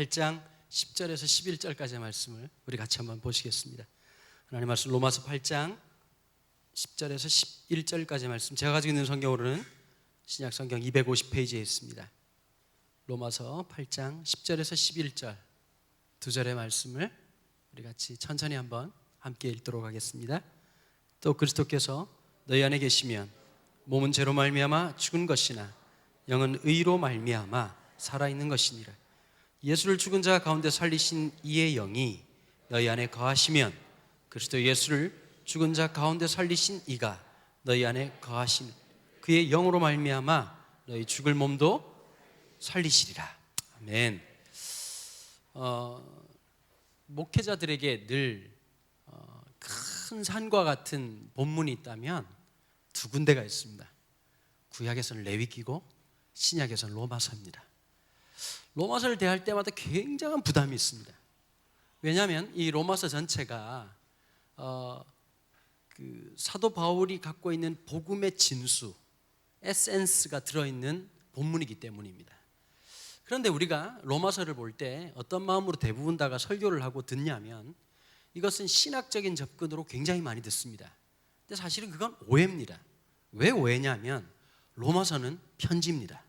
8장 10절에서 11절까지의 말씀을 우리 같이 한번 보시겠습니다. 하나님 말씀 로마서 8장 10절에서 11절까지의 말씀, 제가 가지고 있는 성경으로는 신약 성경 250페이지에 있습니다. 로마서 8장 10절에서 11절 두 절의 말씀을 우리 같이 천천히 한번 함께 읽도록 하겠습니다. 또 그리스도께서 너희 안에 계시면 몸은 죄로 말미암아 죽은 것이나 영은 의로 말미암아 살아있는 것이니라. 예수를 죽은 자 가운데 살리신 이의 영이 너희 안에 거하시면 그리스도 예수를 죽은 자 가운데 살리신 이가 너희 안에 거하신 그의 영으로 말미암아 너희 죽을 몸도 살리시리라. 아멘. 목회자들에게 늘 큰 산과 같은 본문이 있다면 두 군데가 있습니다. 구약에서는 레위기고 신약에서는 로마서입니다. 로마서를 대할 때마다 굉장한 부담이 있습니다. 왜냐하면 이 로마서 전체가 그 사도 바울이 갖고 있는 복음의 진수, 에센스가 들어있는 본문이기 때문입니다. 그런데 우리가 로마서를 볼 때 어떤 마음으로 대부분 다가 설교를 하고 듣냐면 이것은 신학적인 접근으로 굉장히 많이 듣습니다. 근데 사실은 그건 오해입니다. 왜 오해냐면 로마서는 편지입니다.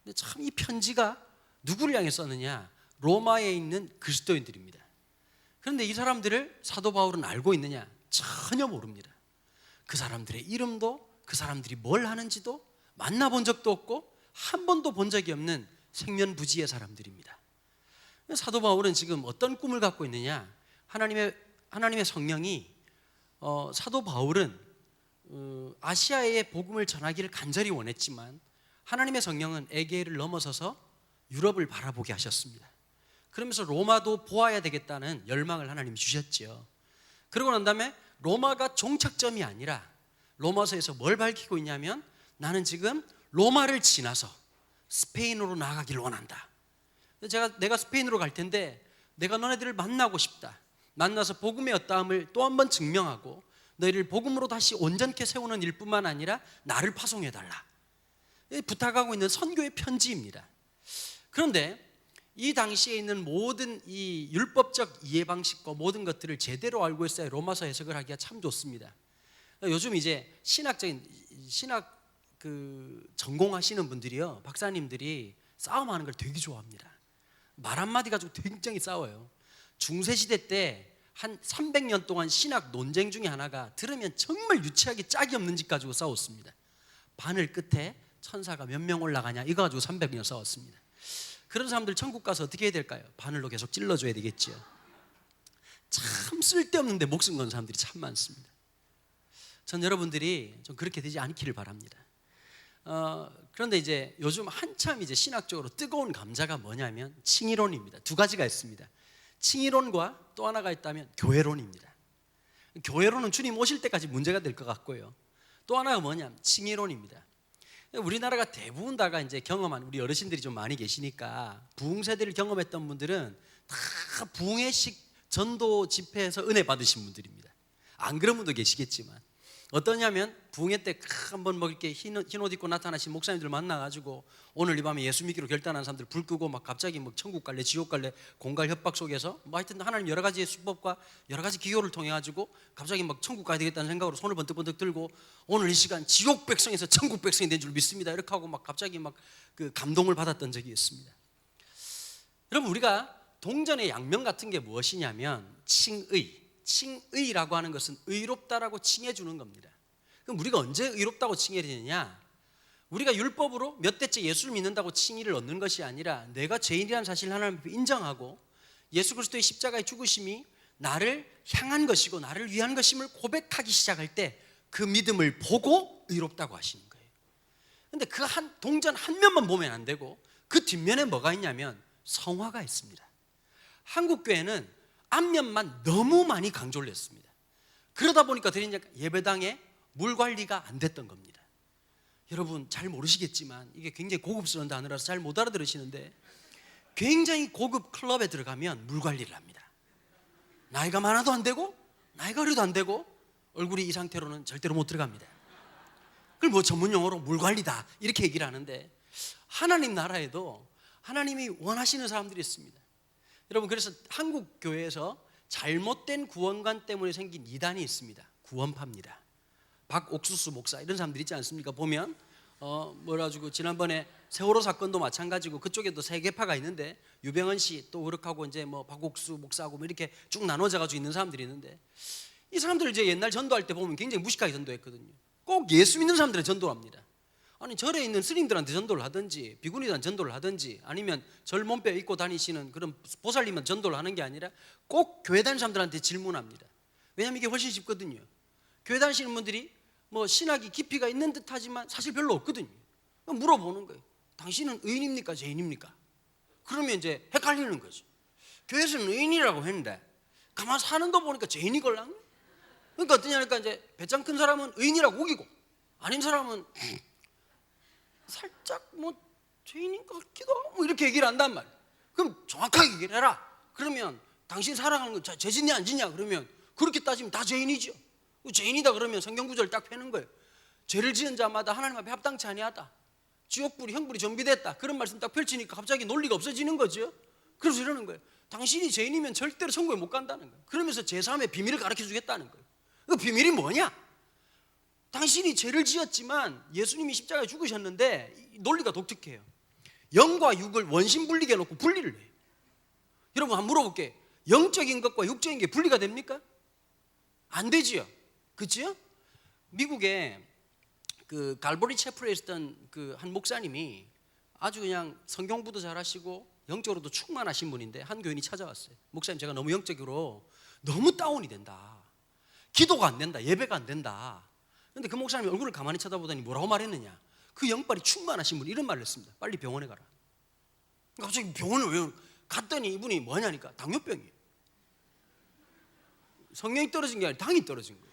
근데 참 이 편지가 누구를 향해 썼느냐? 로마에 있는 그리스도인들입니다. 그런데 이 사람들을 사도 바울은 알고 있느냐? 전혀 모릅니다. 그 사람들의 이름도, 그 사람들이 뭘 하는지도 만나본 적도 없고 한 번도 본 적이 없는 생면부지의 사람들입니다. 사도 바울은 지금 어떤 꿈을 갖고 있느냐? 하나님의 성령이 사도 바울은 아시아에 복음을 전하기를 간절히 원했지만 하나님의 성령은 에게를 넘어서서 유럽을 바라보게 하셨습니다. 그러면서 로마도 보아야 되겠다는 열망을 하나님이 주셨죠. 그러고 난 다음에 로마가 종착점이 아니라 로마서에서 뭘 밝히고 있냐면 나는 지금 로마를 지나서 스페인으로 나아가길 원한다. 내가 스페인으로 갈 텐데 내가 너네들을 만나고 싶다. 만나서 복음의 어떠함을 또 한 번 증명하고 너희를 복음으로 다시 온전케 세우는 일뿐만 아니라 나를 파송해달라. 부탁하고 있는 선교의 편지입니다. 그런데 이 당시에 있는 모든 이 율법적 이해 방식과 모든 것들을 제대로 알고 있어야 로마서 해석을 하기가 참 좋습니다. 요즘 이제 신학 전공하시는 분들이요, 박사님들이 싸움하는 걸 되게 좋아합니다. 말 한마디 가지고 굉장히 싸워요. 중세시대 때 한 300년 동안 신학 논쟁 중에 하나가 들으면 정말 유치하게 짝이 없는 짓 가지고 싸웠습니다. 바늘 끝에 천사가 몇 명 올라가냐 이거 가지고 300년 싸웠습니다. 그런 사람들 천국 가서 어떻게 해야 될까요? 바늘로 계속 찔러줘야 되겠죠. 참 쓸데없는데 목숨 건 사람들이 참 많습니다. 전 여러분들이 좀 그렇게 되지 않기를 바랍니다. 그런데 이제 요즘 한참 이제 신학적으로 뜨거운 감자가 뭐냐면 칭의론입니다. 두 가지가 있습니다. 칭의론과 또 하나가 있다면 교회론입니다. 교회론은 주님 오실 때까지 문제가 될 것 같고요. 또 하나가 뭐냐면 칭의론입니다. 우리나라가 대부분 다가 이제 경험한 우리 어르신들이 좀 많이 계시니까 부흥 세대를 경험했던 분들은 다 부흥회식 전도 집회에서 은혜 받으신 분들입니다. 안 그런 분도 계시겠지만 어떠냐면 부흥회 때 한번 뭐 이렇게 흰 옷 입고 나타나신 목사님들 만나가지고 오늘 이 밤에 예수 믿기로 결단한 사람들 불 끄고 막 갑자기 뭐 천국 갈래 지옥 갈래 공갈 협박 속에서 뭐 하여튼 하나님 여러 가지의 수법과 여러 가지 기교를 통해 가지고 갑자기 막 천국 가야 되겠다는 생각으로 손을 번뜩번뜩 들고 오늘 이 시간 지옥 백성에서 천국 백성이 된 줄 믿습니다 이렇게 하고 막 갑자기 막 그 감동을 받았던 적이 있습니다. 여러분, 우리가 동전의 양면 같은 게 무엇이냐면 칭의라고 하는 것은 의롭다라고 칭해 주는 겁니다. 그럼 우리가 언제 의롭다고 칭해야 되느냐? 우리가 율법으로 몇 대째 예수를 믿는다고 칭의를 얻는 것이 아니라 내가 죄인이라는 사실을 하나님 앞에 인정하고 예수 그리스도의 십자가의 죽으심이 나를 향한 것이고 나를 위한 것임을 고백하기 시작할 때 그 믿음을 보고 의롭다고 하시는 거예요. 그런데 그 한 동전 한 면만 보면 안 되고 그 뒷면에 뭐가 있냐면 성화가 있습니다. 한국 교회는 앞면만 너무 많이 강조를 했습니다. 그러다 보니까 예배당에 물 관리가 안 됐던 겁니다. 여러분 잘 모르시겠지만 이게 굉장히 고급스러운 단어라서 잘 못 알아들으시는데 굉장히 고급 클럽에 들어가면 물 관리를 합니다. 나이가 많아도 안 되고 나이가 어려도 안 되고 얼굴이 이 상태로는 절대로 못 들어갑니다. 그걸 뭐 전문 용어로 물 관리다 이렇게 얘기를 하는데 하나님 나라에도 하나님이 원하시는 사람들이 있습니다. 여러분, 그래서 한국 교회에서 잘못된 구원관 때문에 생긴 이단이 있습니다. 구원파입니다. 박옥수수 목사 이런 사람들 있지 않습니까? 보면 뭐라가지고 지난번에 세월호 사건도 마찬가지고 그쪽에도 세 개파가 있는데 유병헌 씨 또 그렇고 이제 뭐 박옥수 목사하고 뭐 이렇게 쭉 나눠져 가지고 있는 사람들이 있는데, 이 사람들 이제 옛날 전도할 때 보면 굉장히 무식하게 전도했거든요. 꼭 예수 믿는 사람들은 전도를 합니다. 아니, 절에 있는 스님들한테 전도를 하든지 비구니들한테 전도를 하든지 아니면 절 몸빼 입고 다니시는 그런 보살님한테 전도를 하는 게 아니라 꼭 교회 다니는 사람들한테 질문합니다. 왜냐하면 이게 훨씬 쉽거든요. 교회 다니시는 분들이 뭐 신학이 깊이가 있는 듯 하지만 사실 별로 없거든요. 물어보는 거예요. 당신은 의인입니까? 죄인입니까? 그러면 이제 헷갈리는 거죠. 교회에서는 의인이라고 했는데 가만 사는 거 보니까 죄인이 걸랑. 그러니까 어떠냐니까 이제 배짱 큰 사람은 의인이라고 우기고 아닌 사람은 살짝 뭐 죄인인 것 같기도 하고 뭐 이렇게 얘기를 한단 말이에요. 그럼 정확하게 얘기를 해라. 그러면 당신 살아가는 거 죄 짓냐 안 짓냐 그러면 그렇게 따지면 다 죄인이죠. 죄인이다 그러면 성경 구절을 딱 펴는 거예요. 죄를 지은 자마다 하나님 앞에 합당치 아니하다. 지옥불이 형불이 정비됐다. 그런 말씀 딱 펼치니까 갑자기 논리가 없어지는 거죠. 그래서 이러는 거예요. 당신이 죄인이면 절대로 천국에 못 간다는 거예요. 그러면서 제3의 비밀을 가르쳐 주겠다는 거예요. 그 비밀이 뭐냐? 당신이 죄를 지었지만 예수님이 십자가에 죽으셨는데 논리가 독특해요. 영과 육을 원심분리게 해놓고 분리를 해요. 여러분 한번 물어볼게요. 영적인 것과 육적인 게 분리가 됩니까? 안 되지요. 그렇죠? 미국에 그 갈보리 채플에 있었던 그 한 목사님이 아주 그냥 성경부도 잘하시고 영적으로도 충만하신 분인데 한 교인이 찾아왔어요. 목사님, 제가 너무 영적으로 너무 다운이 된다. 기도가 안 된다. 예배가 안 된다. 그런데 그 목사님이 얼굴을 가만히 쳐다보더니 뭐라고 말했느냐? 그 영빨이 충만하신 분이 이런 말을 했습니다. 빨리 병원에 가라. 갑자기 병원을 왜 갔더니 이분이 뭐냐니까 당뇨병이에요. 성령이 떨어진 게 아니라 당이 떨어진 거예요.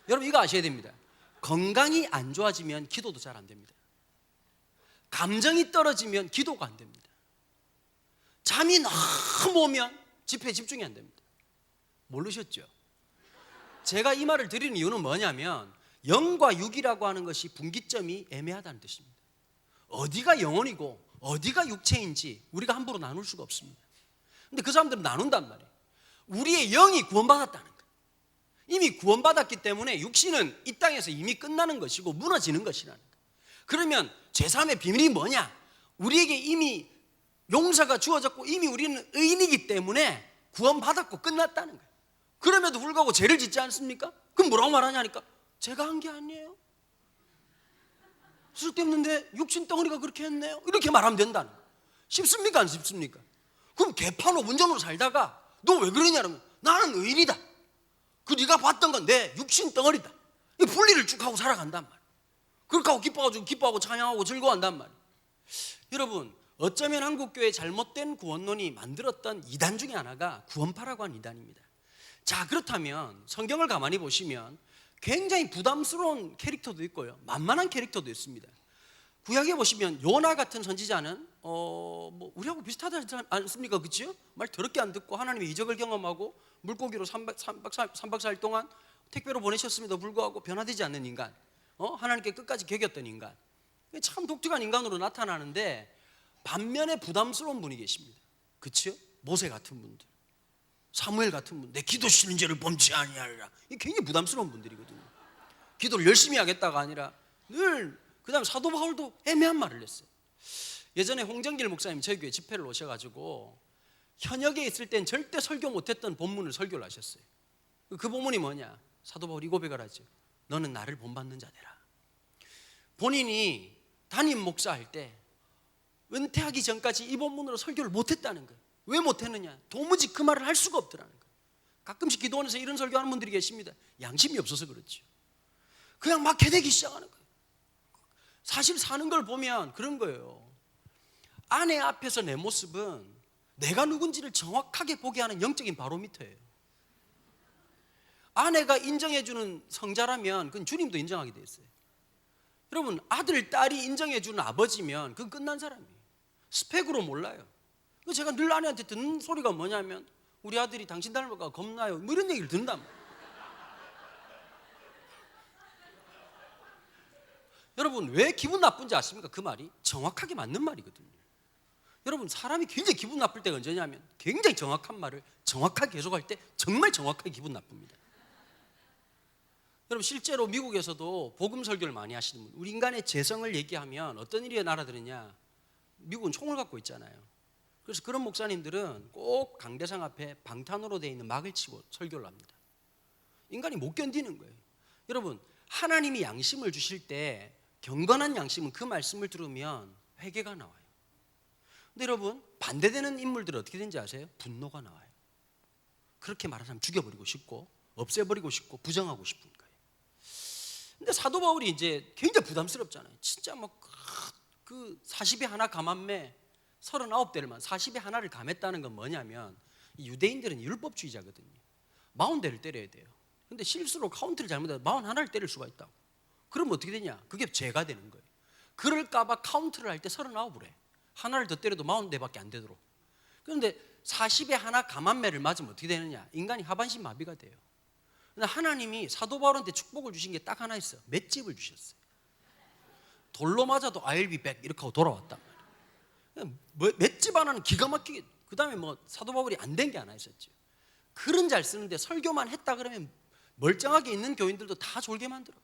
여러분 이거 아셔야 됩니다. 건강이 안 좋아지면 기도도 잘 안 됩니다. 감정이 떨어지면 기도가 안 됩니다. 잠이 너무 오면 집회에 집중이 안 됩니다. 모르셨죠? 제가 이 말을 드리는 이유는 뭐냐면 영과 육이라고 하는 것이 분기점이 애매하다는 뜻입니다. 어디가 영혼이고 어디가 육체인지 우리가 함부로 나눌 수가 없습니다. 근데 그 사람들은 나눈단 말이에요. 우리의 영이 구원받았다는 거예요. 이미 구원받았기 때문에 육신은 이 땅에서 이미 끝나는 것이고 무너지는 것이라는 거예요. 그러면 제3의 비밀이 뭐냐? 우리에게 이미 용서가 주어졌고 이미 우리는 의인이기 때문에 구원받았고 끝났다는 거예요. 그럼에도 불구하고 죄를 짓지 않습니까? 그럼 뭐라고 말하냐니까 제가 한 게 아니에요. 쓸데없는데 육신 덩어리가 그렇게 했네요. 이렇게 말하면 된다는 거예요. 쉽습니까? 안 쉽습니까? 그럼 개판 5분전으로 살다가 너 왜 그러냐면 나는 의인이다. 그 네가 봤던 건 내 육신 덩어리다. 이 분리를 쭉 하고 살아간단 말이에요. 그렇게 하고 기뻐하고 찬양하고 즐거워한단 말이에요. 여러분 어쩌면 한국교회 잘못된 구원론이 만들었던 이단 중에 하나가 구원파라고 하는 이단입니다. 자, 그렇다면 성경을 가만히 보시면 굉장히 부담스러운 캐릭터도 있고요, 만만한 캐릭터도 있습니다. 구약에 보시면 요나 같은 선지자는 뭐 우리하고 비슷하지 않습니까? 그렇죠? 말 더럽게 안 듣고 하나님의 이적을 경험하고 물고기로 3박 4일 동안 택배로 보내셨음에도 불구하고 변화되지 않는 인간, 하나님께 끝까지 개겼던 인간, 참 독특한 인간으로 나타나는데 반면에 부담스러운 분이 계십니다. 그렇죠? 모세 같은 분들, 사무엘 같은 분, 내 기도 쉬는 죄를 범치 아니하리라. 이게 굉장히 부담스러운 분들이거든요. 기도를 열심히 하겠다가 아니라 늘, 그다음 사도 바울도 애매한 말을 했어요. 예전에 홍정길 목사님 저희 교회 집회를 오셔가지고 현역에 있을 땐 절대 설교 못했던 본문을 설교를 하셨어요. 그 본문이 뭐냐? 사도 바울이 고백을 하죠. 너는 나를 본받는 자되라. 본인이 담임 목사할 때 은퇴하기 전까지 이 본문으로 설교를 못했다는 거예요. 왜 못했느냐? 도무지 그 말을 할 수가 없더라는 거예요. 가끔씩 기도원에서 이런 설교하는 분들이 계십니다. 양심이 없어서 그렇죠. 그냥 막 개대기 시작하는 거예요. 사실 사는 걸 보면 그런 거예요. 아내 앞에서 내 모습은 내가 누군지를 정확하게 보게 하는 영적인 바로미터예요. 아내가 인정해주는 성자라면 그건 주님도 인정하게 돼 있어요. 여러분 아들, 딸이 인정해주는 아버지면 그건 끝난 사람이에요. 스펙으로 몰라요. 제가 늘 아내한테 듣는 소리가 뭐냐면 우리 아들이 당신 닮을까 겁나요, 뭐 이런 얘기를 듣는단 말이에요. 여러분 왜 기분 나쁜지 아십니까? 그 말이 정확하게 맞는 말이거든요. 여러분 사람이 굉장히 기분 나쁠 때가 언제냐면 굉장히 정확한 말을 정확하게 계속할 때 정말 정확하게 기분 나쁩니다. 여러분 실제로 미국에서도 복음 설교를 많이 하시는 분, 우리 인간의 재성을 얘기하면 어떤 일이 날아드느냐, 미국은 총을 갖고 있잖아요. 그래서 그런 목사님들은 꼭 강대상 앞에 방탄으로 되어 있는 막을 치고 설교를 합니다. 인간이 못 견디는 거예요. 여러분 하나님이 양심을 주실 때 경건한 양심은 그 말씀을 들으면 회개가 나와요. 근데 여러분 반대되는 인물들은 어떻게 되는지 아세요? 분노가 나와요. 그렇게 말하는 사람 죽여버리고 싶고 없애버리고 싶고 부정하고 싶은 거예요. 근데 사도 바울이 이제 굉장히 부담스럽잖아요. 진짜 막 그 40에 하나 감함매 39대를만 40에 하나를 감했다는 건 뭐냐면 이 유대인들은 율법주의자거든요. 40대를 때려야 돼요. 근데 실수로 카운트를 잘못해서 41을 때릴 수가 있다고. 그럼 어떻게 되냐? 그게 죄가 되는 거예요. 그럴까봐 카운트를 할 때 39을 해. 하나를 더 때려도 40대밖에 안 되도록. 그런데 40에 하나 감함매를 맞으면 어떻게 되느냐? 인간이 하반신 마비가 돼요. 근데 하나님이 사도 바울한테 축복을 주신 게 딱 하나 있어요. 맷집을 주셨어요. 돌로 맞아도 I'll be back 이렇게 하고 돌아왔단 말이에요. 맷집 하나는 기가 막히게. 그 다음에 뭐 사도 바울이 안 된 게 하나 있었죠. 글은 잘 쓰는데 설교만 했다 그러면 멀쩡하게 있는 교인들도 다 졸게 만들어.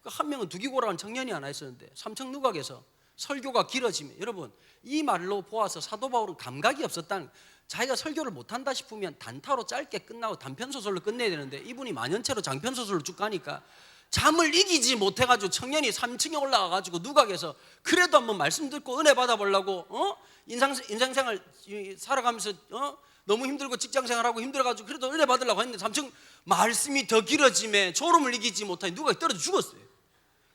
한 명은 두기고라는 청년이 하나 있었는데 삼청누각에서 설교가 길어지면, 여러분 이 말로 보아서 사도 바울은 감각이 없었다는, 자기가 설교를 못한다 싶으면 단타로 짧게 끝나고 단편소설로 끝내야 되는데 이분이 만연체로 장편소설로 쭉 가니까 잠을 이기지 못해가지고 청년이 3층에 올라가가지고 누각에서 그래도 한번 말씀 듣고 은혜 받아보려고 인생생활 살아가면서 너무 힘들고 직장생활하고 힘들어가지고 그래도 은혜 받으려고 했는데 3층 말씀이 더 길어짐에 졸음을 이기지 못하니 누각이 떨어져 죽었어요.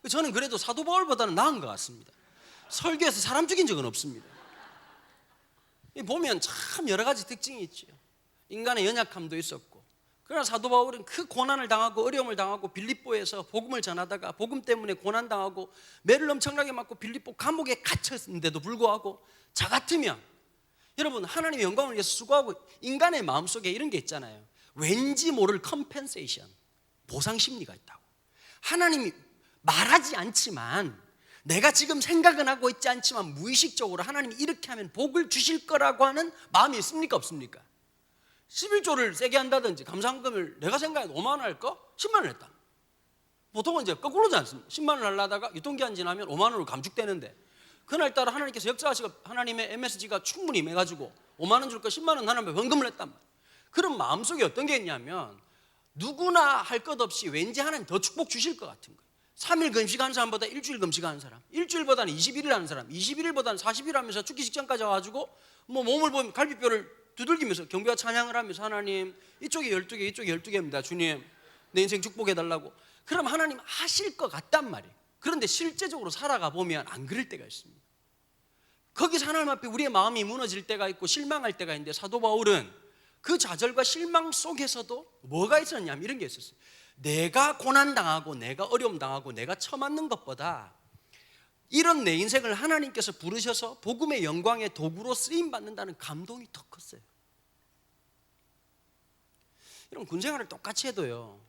저는 그래도 사도 바울보다는 나은 것 같습니다. 설교에서 사람 죽인 적은 없습니다. 보면 참 여러 가지 특징이 있죠. 인간의 연약함도 있었고, 그러나 사도 바울은 그 고난을 당하고 어려움을 당하고 빌립보에서 복음을 전하다가 복음 때문에 고난당하고 매를 엄청나게 맞고 빌립보 감옥에 갇혔는데도 불구하고 저 같으면, 여러분 하나님의 영광을 위해서 수고하고, 인간의 마음속에 이런 게 있잖아요. 왠지 모를 컴펜세이션, 보상심리가 있다고. 하나님이 말하지 않지만, 내가 지금 생각은 하고 있지 않지만 무의식적으로 하나님이 이렇게 하면 복을 주실 거라고 하는 마음이 있습니까 없습니까? 11조를 세게 한다든지 감사헌금을 내가 생각해도 5만 원 할까? 10만 원 했다. 보통은 이제 거꾸로지 않습니까? 10만 원 하려다가 유통기한 지나면 5만 원으로 감축되는데, 그날따라 하나님께서 역사하시고 하나님의 MSG가 충분히 임해가지고 5만 원 줄 거 10만 원 하나님께 헌금을 했단 말이에요. 그런 마음속에 어떤 게 있냐면 누구나 할 것 없이 왠지 하나님 더 축복 주실 것 같은 거예요. 3일 금식하는 사람보다 일주일 금식하는 사람, 일주일보다는 21일 하는 사람, 21일보다는 40일 하면서 죽기 직전까지 와가지고 뭐 몸을 보면 갈비뼈를 두들기면서 경배와 찬양을 하면서 하나님 이쪽에 12개 이쪽에 12개입니다 주님 내 인생 축복해달라고. 그럼 하나님 하실 것 같단 말이에요. 그런데 실제적으로 살아가 보면 안 그럴 때가 있습니다. 거기서 하나님 앞에 우리의 마음이 무너질 때가 있고 실망할 때가 있는데, 사도 바울은 그 좌절과 실망 속에서도 뭐가 있었냐면 이런 게 있었어요. 내가 고난당하고 내가 어려움당하고 내가 처맞는 것보다 이런 내 인생을 하나님께서 부르셔서 복음의 영광의 도구로 쓰임받는다는 감동이 더 컸어요. 이런 군생활을 똑같이 해도요,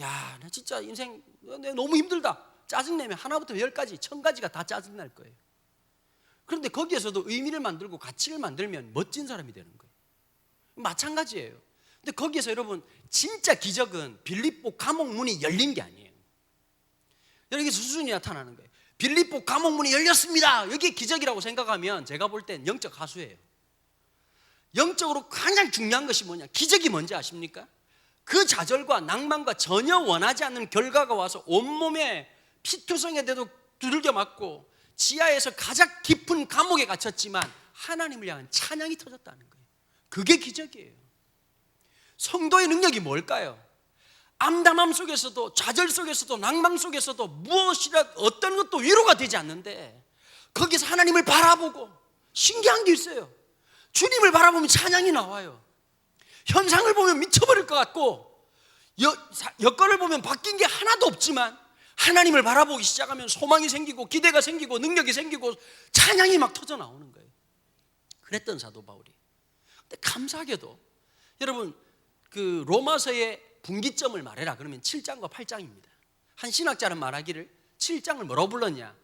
야, 나 진짜 인생 너무 힘들다 짜증내면 하나부터 10가지 1000가지가 다 짜증날 거예요. 그런데 거기에서도 의미를 만들고 가치를 만들면 멋진 사람이 되는 거예요. 마찬가지예요. 근데 거기에서 여러분 진짜 기적은 빌립보 감옥 문이 열린 게 아니에요. 여기서 수준이 나타나는 거예요. 빌립보 감옥 문이 열렸습니다. 여기 기적이라고 생각하면 제가 볼 땐 영적 하수예요. 영적으로 가장 중요한 것이 뭐냐? 기적이 뭔지 아십니까? 그 좌절과 낭만과 전혀 원하지 않는 결과가 와서 온몸에 피투성에 대도 두들겨 맞고 지하에서 가장 깊은 감옥에 갇혔지만 하나님을 향한 찬양이 터졌다는 거예요. 그게 기적이에요. 성도의 능력이 뭘까요? 암담함 속에서도 좌절 속에서도 낭망 속에서도 무엇이라 어떤 것도 위로가 되지 않는데 거기서 하나님을 바라보고, 신기한 게 있어요. 주님을 바라보면 찬양이 나와요. 현상을 보면 미쳐버릴 것 같고 여건을 보면 바뀐 게 하나도 없지만 하나님을 바라보기 시작하면 소망이 생기고 기대가 생기고 능력이 생기고 찬양이 막 터져 나오는 거예요. 그랬던 사도 바울이. 근데 감사하게도 여러분 그 로마서의 분기점을 말해라 그러면 7장과 8장입니다. 한 신학자는 말하기를 7장을 뭐라고 불렀냐?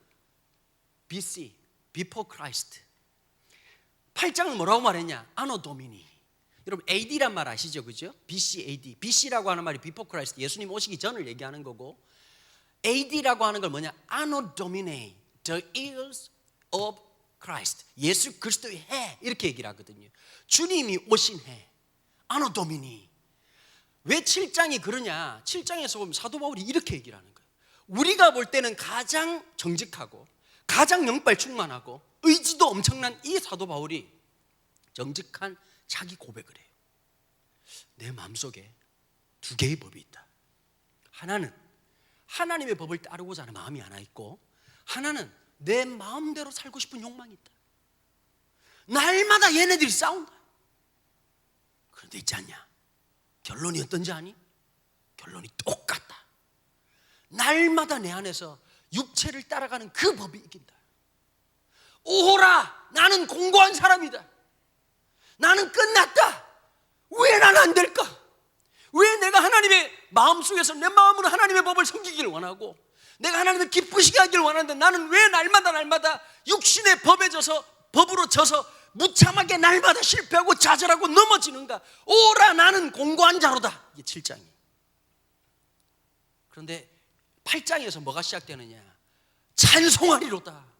BC, Before Christ. 8장은 뭐라고 말했냐? Anno Domini. 여러분 AD란 말 아시죠? 그죠? BC, AD. BC라고 하는 말이 Before Christ, 예수님 오시기 전을 얘기하는 거고, AD라고 하는 걸 뭐냐? Anno Domini, the years of Christ. 예수 그리스도의 해, 이렇게 얘기를 하거든요. 주님이 오신 해, Anno Domini. 왜 7장이 그러냐? 7장에서 보면 사도 바울이 이렇게 얘기를 하는 거예요. 우리가 볼 때는 가장 정직하고 가장 영빨 충만하고 의지도 엄청난 이 사도 바울이 정직한 자기 고백을 해요. 내 마음속에 두 개의 법이 있다. 하나는 하나님의 법을 따르고자 하는 마음이 하나 있고, 하나는 내 마음대로 살고 싶은 욕망이 있다. 날마다 얘네들이 싸운다. 그런데 있지 않냐? 결론이 어떤지 아니? 결론이 똑같다. 날마다 내 안에서 육체를 따라가는 그 법이 이긴다. 오호라, 나는 공고한 사람이다. 나는 끝났다. 왜 난 안 될까? 왜 내가 하나님의 마음속에서 내 마음으로 하나님의 법을 섬기기를 원하고 내가 하나님을 기쁘시게 하기를 원하는데 나는 왜 날마다 육신의 법에 져서, 법으로 져서 무참하게 날마다 실패하고 좌절하고 넘어지는가? 오라, 나는 공고한 자로다. 이게 7장이에요. 그런데 8장에서 뭐가 시작되느냐? 찬송하리로다.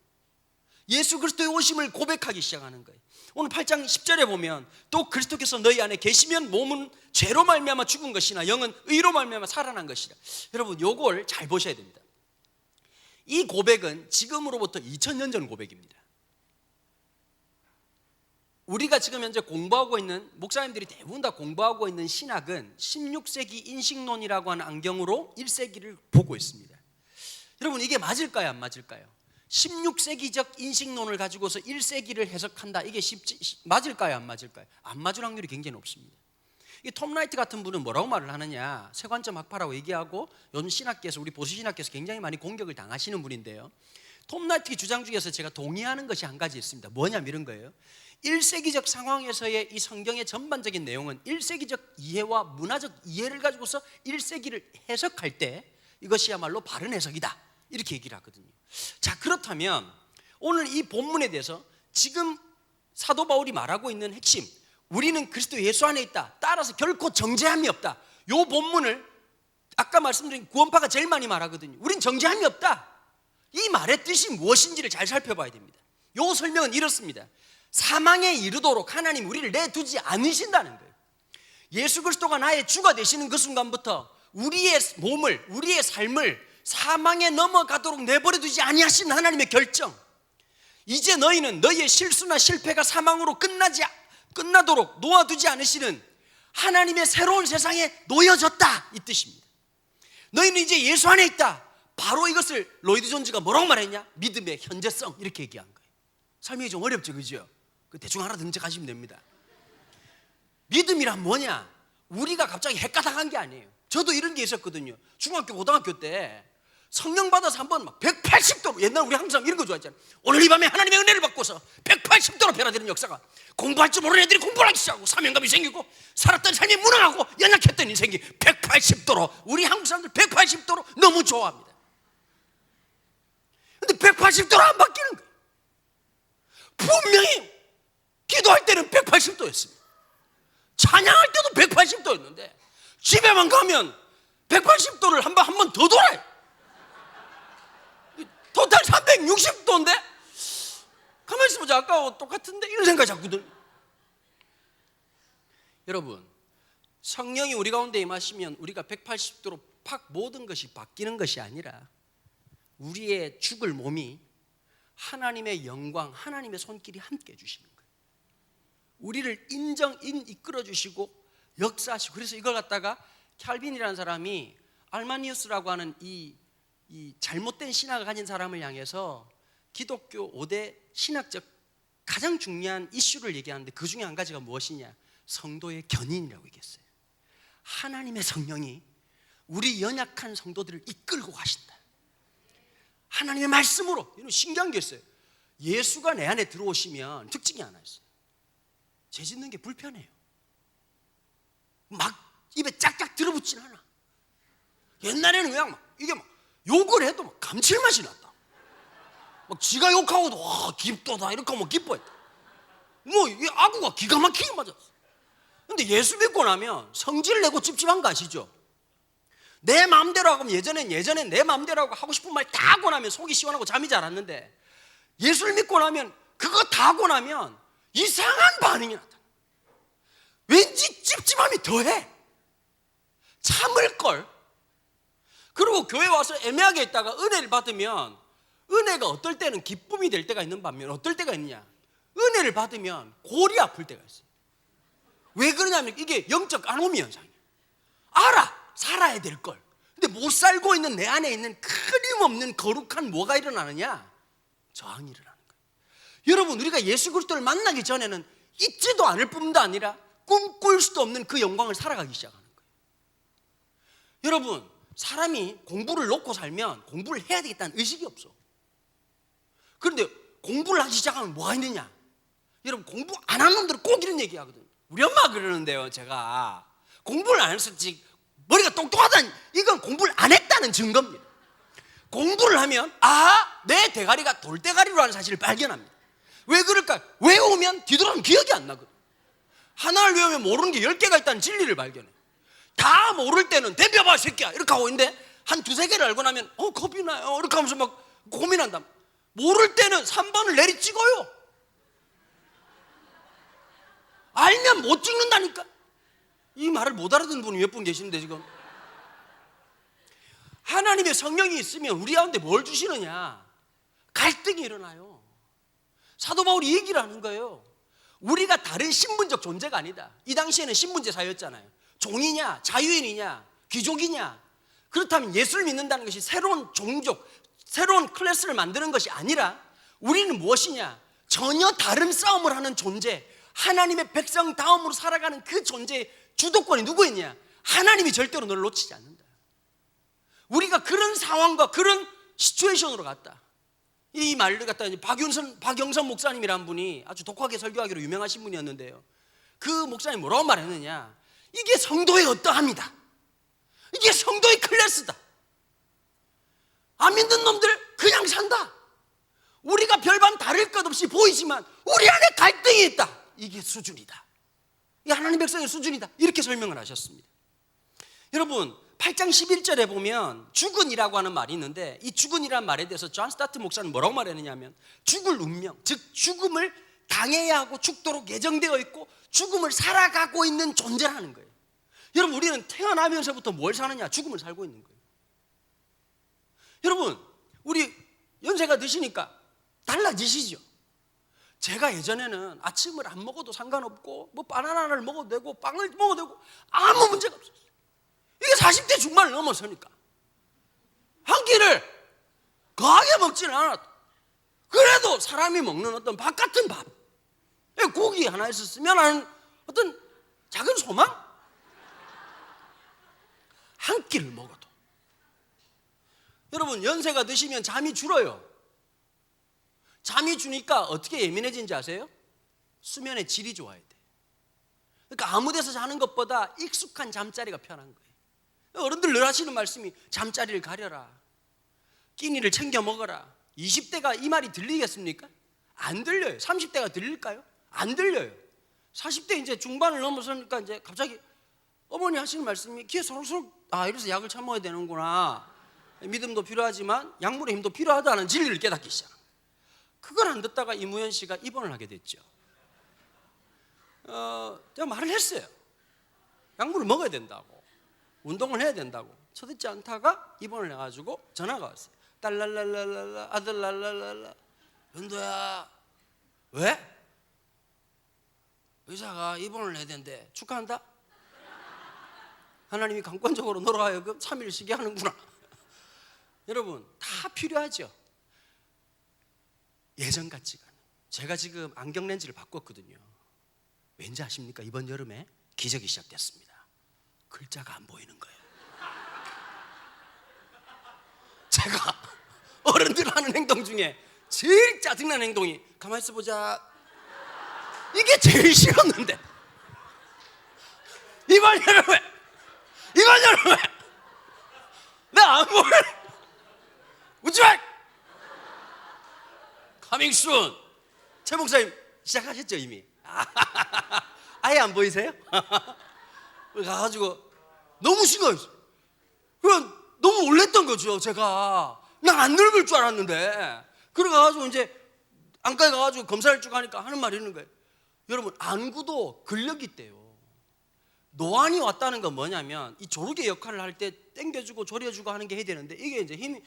예수 그리스도의 오심을 고백하기 시작하는 거예요. 오늘 8장 10절에 보면 또 그리스도께서 너희 안에 계시면 몸은 죄로 말미암아 죽은 것이나 영은 의로 말미암아 살아난 것이라. 여러분 요걸 잘 보셔야 됩니다. 이 고백은 지금으로부터 2000년 전 고백입니다. 우리가 지금 현재 공부하고 있는, 목사님들이 대부분 다 공부하고 있는 신학은 16세기 인식론이라고 하는 안경으로 1세기를 보고 있습니다. 여러분 이게 맞을까요? 안 맞을까요? 16세기적 인식론을 가지고서 1세기를 해석한다, 이게 맞을까요? 안 맞을까요? 안 맞을 확률이 굉장히 높습니다. 이 톰 라이트 같은 분은 뭐라고 말을 하느냐? 세관점 학파라고 얘기하고 요즘 신학계에서, 우리 보수 신학계에서 굉장히 많이 공격을 당하시는 분인데요, 톰 라이트의 주장 중에서 제가 동의하는 것이 한 가지 있습니다. 뭐냐면 이런 거예요. 1세기적 상황에서의 이 성경의 전반적인 내용은 1세기적 이해와 문화적 이해를 가지고서 1세기를 해석할 때 이것이야말로 바른 해석이다, 이렇게 얘기를 하거든요. 자, 그렇다면 오늘 이 본문에 대해서 지금 사도 바울이 말하고 있는 핵심, 우리는 그리스도 예수 안에 있다, 따라서 결코 정죄함이 없다, 이 본문을 아까 말씀드린 구원파가 제일 많이 말하거든요. 우린 정죄함이 없다. 이 말의 뜻이 무엇인지를 잘 살펴봐야 됩니다. 이 설명은 이렇습니다. 사망에 이르도록 하나님 우리를 내두지 않으신다는 거예요. 예수 그리스도가 나의 주가 되시는 그 순간부터 우리의 몸을, 우리의 삶을 사망에 넘어가도록 내버려 두지 아니하신 하나님의 결정, 이제 너희는 너희의 실수나 실패가 사망으로 끝나도록 놓아두지 않으시는 하나님의 새로운 세상에 놓여졌다, 이 뜻입니다. 너희는 이제 예수 안에 있다. 바로 이것을 로이드 존즈가 뭐라고 말했냐? 믿음의 현재성, 이렇게 얘기한 거예요. 설명이 좀 어렵죠, 그죠? 대충 알아듣는 척 하시면 됩니다. 믿음이란 뭐냐? 우리가 갑자기 헷가닥한 게 아니에요. 저도 이런 게 있었거든요. 중학교 고등학교 때 성령 받아서 한번 막 180도로, 옛날 우리 항상 이런 거 좋아했잖아요. 오늘 이 밤에 하나님의 은혜를 받고서 180도로 변화되는 역사가, 공부할 줄 모르는 애들이 공부를 하기 시작하고 사명감이 생기고 살았던 삶이 무능하고 연약했던 인생이 180도로, 우리 한국 사람들 180도로 너무 좋아합니다. 근데 180도로 안 바뀌는 거예요. 분명히 기도할 때는 180도였습니다. 찬양할 때도 180도였는데 집에만 가면 180도를 한 번 더 돌아요. 토탈 360도인데 가만히 있어보자, 아까와 똑같은데, 이런 생각이 자꾸 들. 여러분, 성령이 우리 가운데 임하시면 우리가 180도로 팍 모든 것이 바뀌는 것이 아니라 우리의 죽을 몸이 하나님의 영광, 하나님의 손길이 함께 해주시는 거예요. 우리를 이끌어 주시고 역사하시고. 그래서 이걸 갖다가 캘빈이라는 사람이 알마니우스라고 하는 이 잘못된 신학을 가진 사람을 향해서 기독교 5대 신학적 가장 중요한 이슈를 얘기하는데, 그 중에 한 가지가 무엇이냐? 성도의 견인이라고 얘기했어요. 하나님의 성령이 우리 연약한 성도들을 이끌고 가신다. 하나님의 말씀으로. 이런 신기한 게 있어요. 예수가 내 안에 들어오시면 특징이 하나 있어요. 죄 짓는 게 불편해요. 막 입에 짝짝 들어붙진 않아. 옛날에는 그냥 막 이게 막 욕을 해도 막 감칠맛이 났다. 막 지가 욕하고도 와 기쁘다 이렇게 하면 기뻐했다. 뭐 이 아구가 기가 막히게 맞았어. 근데 예수 믿고 나면 성질 내고 찝찝한 거 아시죠? 내 마음대로 하고 예전엔 내 마음대로 하고 싶은 말 다 하고 나면 속이 시원하고 잠이 잘 왔는데, 예수를 믿고 나면 그거 다 하고 나면 이상한 반응이 나타나. 왠지 찝찝함이 더해. 참을걸. 그리고 교회 와서 애매하게 있다가 은혜를 받으면 은혜가 어떨 때는 기쁨이 될 때가 있는 반면 어떨 때가 있느냐, 은혜를 받으면 골이 아플 때가 있어요. 왜 그러냐면 이게 영적 아노미 현상이에요. 알아, 살아야 될 걸. 근데 못 살고 있는 내 안에 있는 끊임없는 거룩한 뭐가 일어나느냐? 저항이 일어나는 거예요. 여러분, 우리가 예수 그리스도를 만나기 전에는 있지도 않을 뿐도 아니라 꿈꿀 수도 없는 그 영광을 살아가기 시작하는 거예요. 여러분, 사람이 공부를 놓고 살면 공부를 해야 되겠다는 의식이 없어. 그런데 공부를 하기 시작하면 뭐가 있느냐? 여러분, 공부 안 하는 놈들은 꼭 이런 얘기 하거든요. 우리 엄마가 그러는데요, 제가 공부를 안 했었지 머리가 똑똑하다니, 이건 공부를 안 했다는 증거입니다. 공부를 하면 내 대가리가 돌대가리로 하는 사실을 발견합니다. 왜 그럴까? 외우면 뒤돌아오면 기억이 안 나거든. 하나를 외우면 모르는 게 10개가 있다는 진리를 발견해. 다 모를 때는 덤벼봐 새끼야 이렇게 하고 있는데 한 두세 개를 알고 나면 겁이 나요 이렇게 하면서 막 고민한다. 모를 때는 3번을 내리 찍어요. 알면 못 찍는다니까. 이 말을 못 알아듣는 분이 몇 분 계시는데, 지금 하나님의 성령이 있으면 우리 가운데 뭘 주시느냐? 갈등이 일어나요. 사도 바울이 얘기를 하는 거예요. 우리가 다른 신분적 존재가 아니다. 이 당시에는 신분제 사회였잖아요. 종이냐 자유인이냐 귀족이냐. 그렇다면 예수를 믿는다는 것이 새로운 종족, 새로운 클래스를 만드는 것이 아니라 우리는 무엇이냐? 전혀 다른 싸움을 하는 존재, 하나님의 백성 다음으로 살아가는 그 존재의 주도권이 누구였냐? 하나님이 절대로 너를 놓치지 않는다. 우리가 그런 상황과 그런 시츄에이션으로 갔다. 이 말을 갖다 이제 박영선 목사님이라는 분이 아주 독하게 설교하기로 유명하신 분이었는데요, 그 목사님이 뭐라고 말했느냐? 이게 성도의 어떠함이다. 이게 성도의 클래스다. 안 믿는 놈들 그냥 산다. 우리가 별반 다를 것 없이 보이지만 우리 안에 갈등이 있다. 이게 수준이다. 이게 하나님 백성의 수준이다. 이렇게 설명을 하셨습니다. 여러분, 8장 11절에 보면 죽은이라고 하는 말이 있는데, 이 죽은이라는 말에 대해서 존 스타트 목사는 뭐라고 말했느냐면, 죽을 운명, 즉 죽음을 당해야 하고 죽도록 예정되어 있고 죽음을 살아가고 있는 존재라는 거예요. 여러분, 우리는 태어나면서부터 뭘 사느냐? 죽음을 살고 있는 거예요. 여러분, 우리 연세가 드시니까 달라지시죠? 제가 예전에는 아침을 안 먹어도 상관없고 뭐 바나나를 먹어도 되고 빵을 먹어도 되고 아무 문제가 없었어요. 이게 40대 중반을 넘어서니까 한 끼를 거하게 먹지는 않았다. 그래도 사람이 먹는 어떤 밥 같은 밥, 고기 하나 있었으면 하는 어떤 작은 소망? 한 끼를 먹어도. 여러분, 연세가 드시면 잠이 줄어요. 잠이 주니까 어떻게 예민해진지 아세요? 수면의 질이 좋아야 돼. 그러니까 아무 데서 자는 것보다 익숙한 잠자리가 편한 거예요. 어른들 늘 하시는 말씀이 잠자리를 가려라, 끼니를 챙겨 먹어라. 20대가 이 말이 들리겠습니까? 안 들려요. 30대가 들릴까요? 안 들려요. 40대 이제 중반을 넘어서니까 이제 갑자기 어머니 하시는 말씀이 귀에 소록소록, 이래서 약을 처먹어야 되는구나. 믿음도 필요하지만 약물의 힘도 필요하다는 진리를 깨닫기 시작. 그걸 안 듣다가 이무현 씨가 입원을 하게 됐죠. 제가 말을 했어요. 약물을 먹어야 된다고, 운동을 해야 된다고. 쳐듣지 않다가 입원을 해가지고 전화가 왔어요. 딸랄랄랄랄라, 아들 랄랄랄라. 연도야, 왜? 의사가 입원을 해야 된대. 축하한다. 하나님이 강권적으로 너로 하여금 3일 쉬게 하는구나. 여러분, 다 필요하죠. 예전 같지가 않아요. 제가 지금 안경 렌즈를 바꿨거든요. 왠지 아십니까? 이번 여름에 기적이 시작됐습니다. 글자가 안 보이는 거예요. 제가 어른들 하는 행동 중에 제일 짜증나는 행동이, 가만히 있어보자, 이게 제일 싫었는데 이번 여름에 내가 안 보여. 웃지 마! Coming soon. 최 목사님 시작하셨죠 이미? 아예 안 보이세요? 가가지고 너무 신기했어요. 너무 놀랬던 거죠. 제가 난 안 늙을 줄 알았는데. 그래가지고 이제 안과에 가가지고 검사를 쭉 하니까 하는 말이 있는 거예요. 여러분, 안구도 근력이 있대요. 노안이 왔다는 건 뭐냐면 이 조르개 역할을 할 때 당겨주고 조려주고 하는 게 해야 되는데 이게 이제 힘이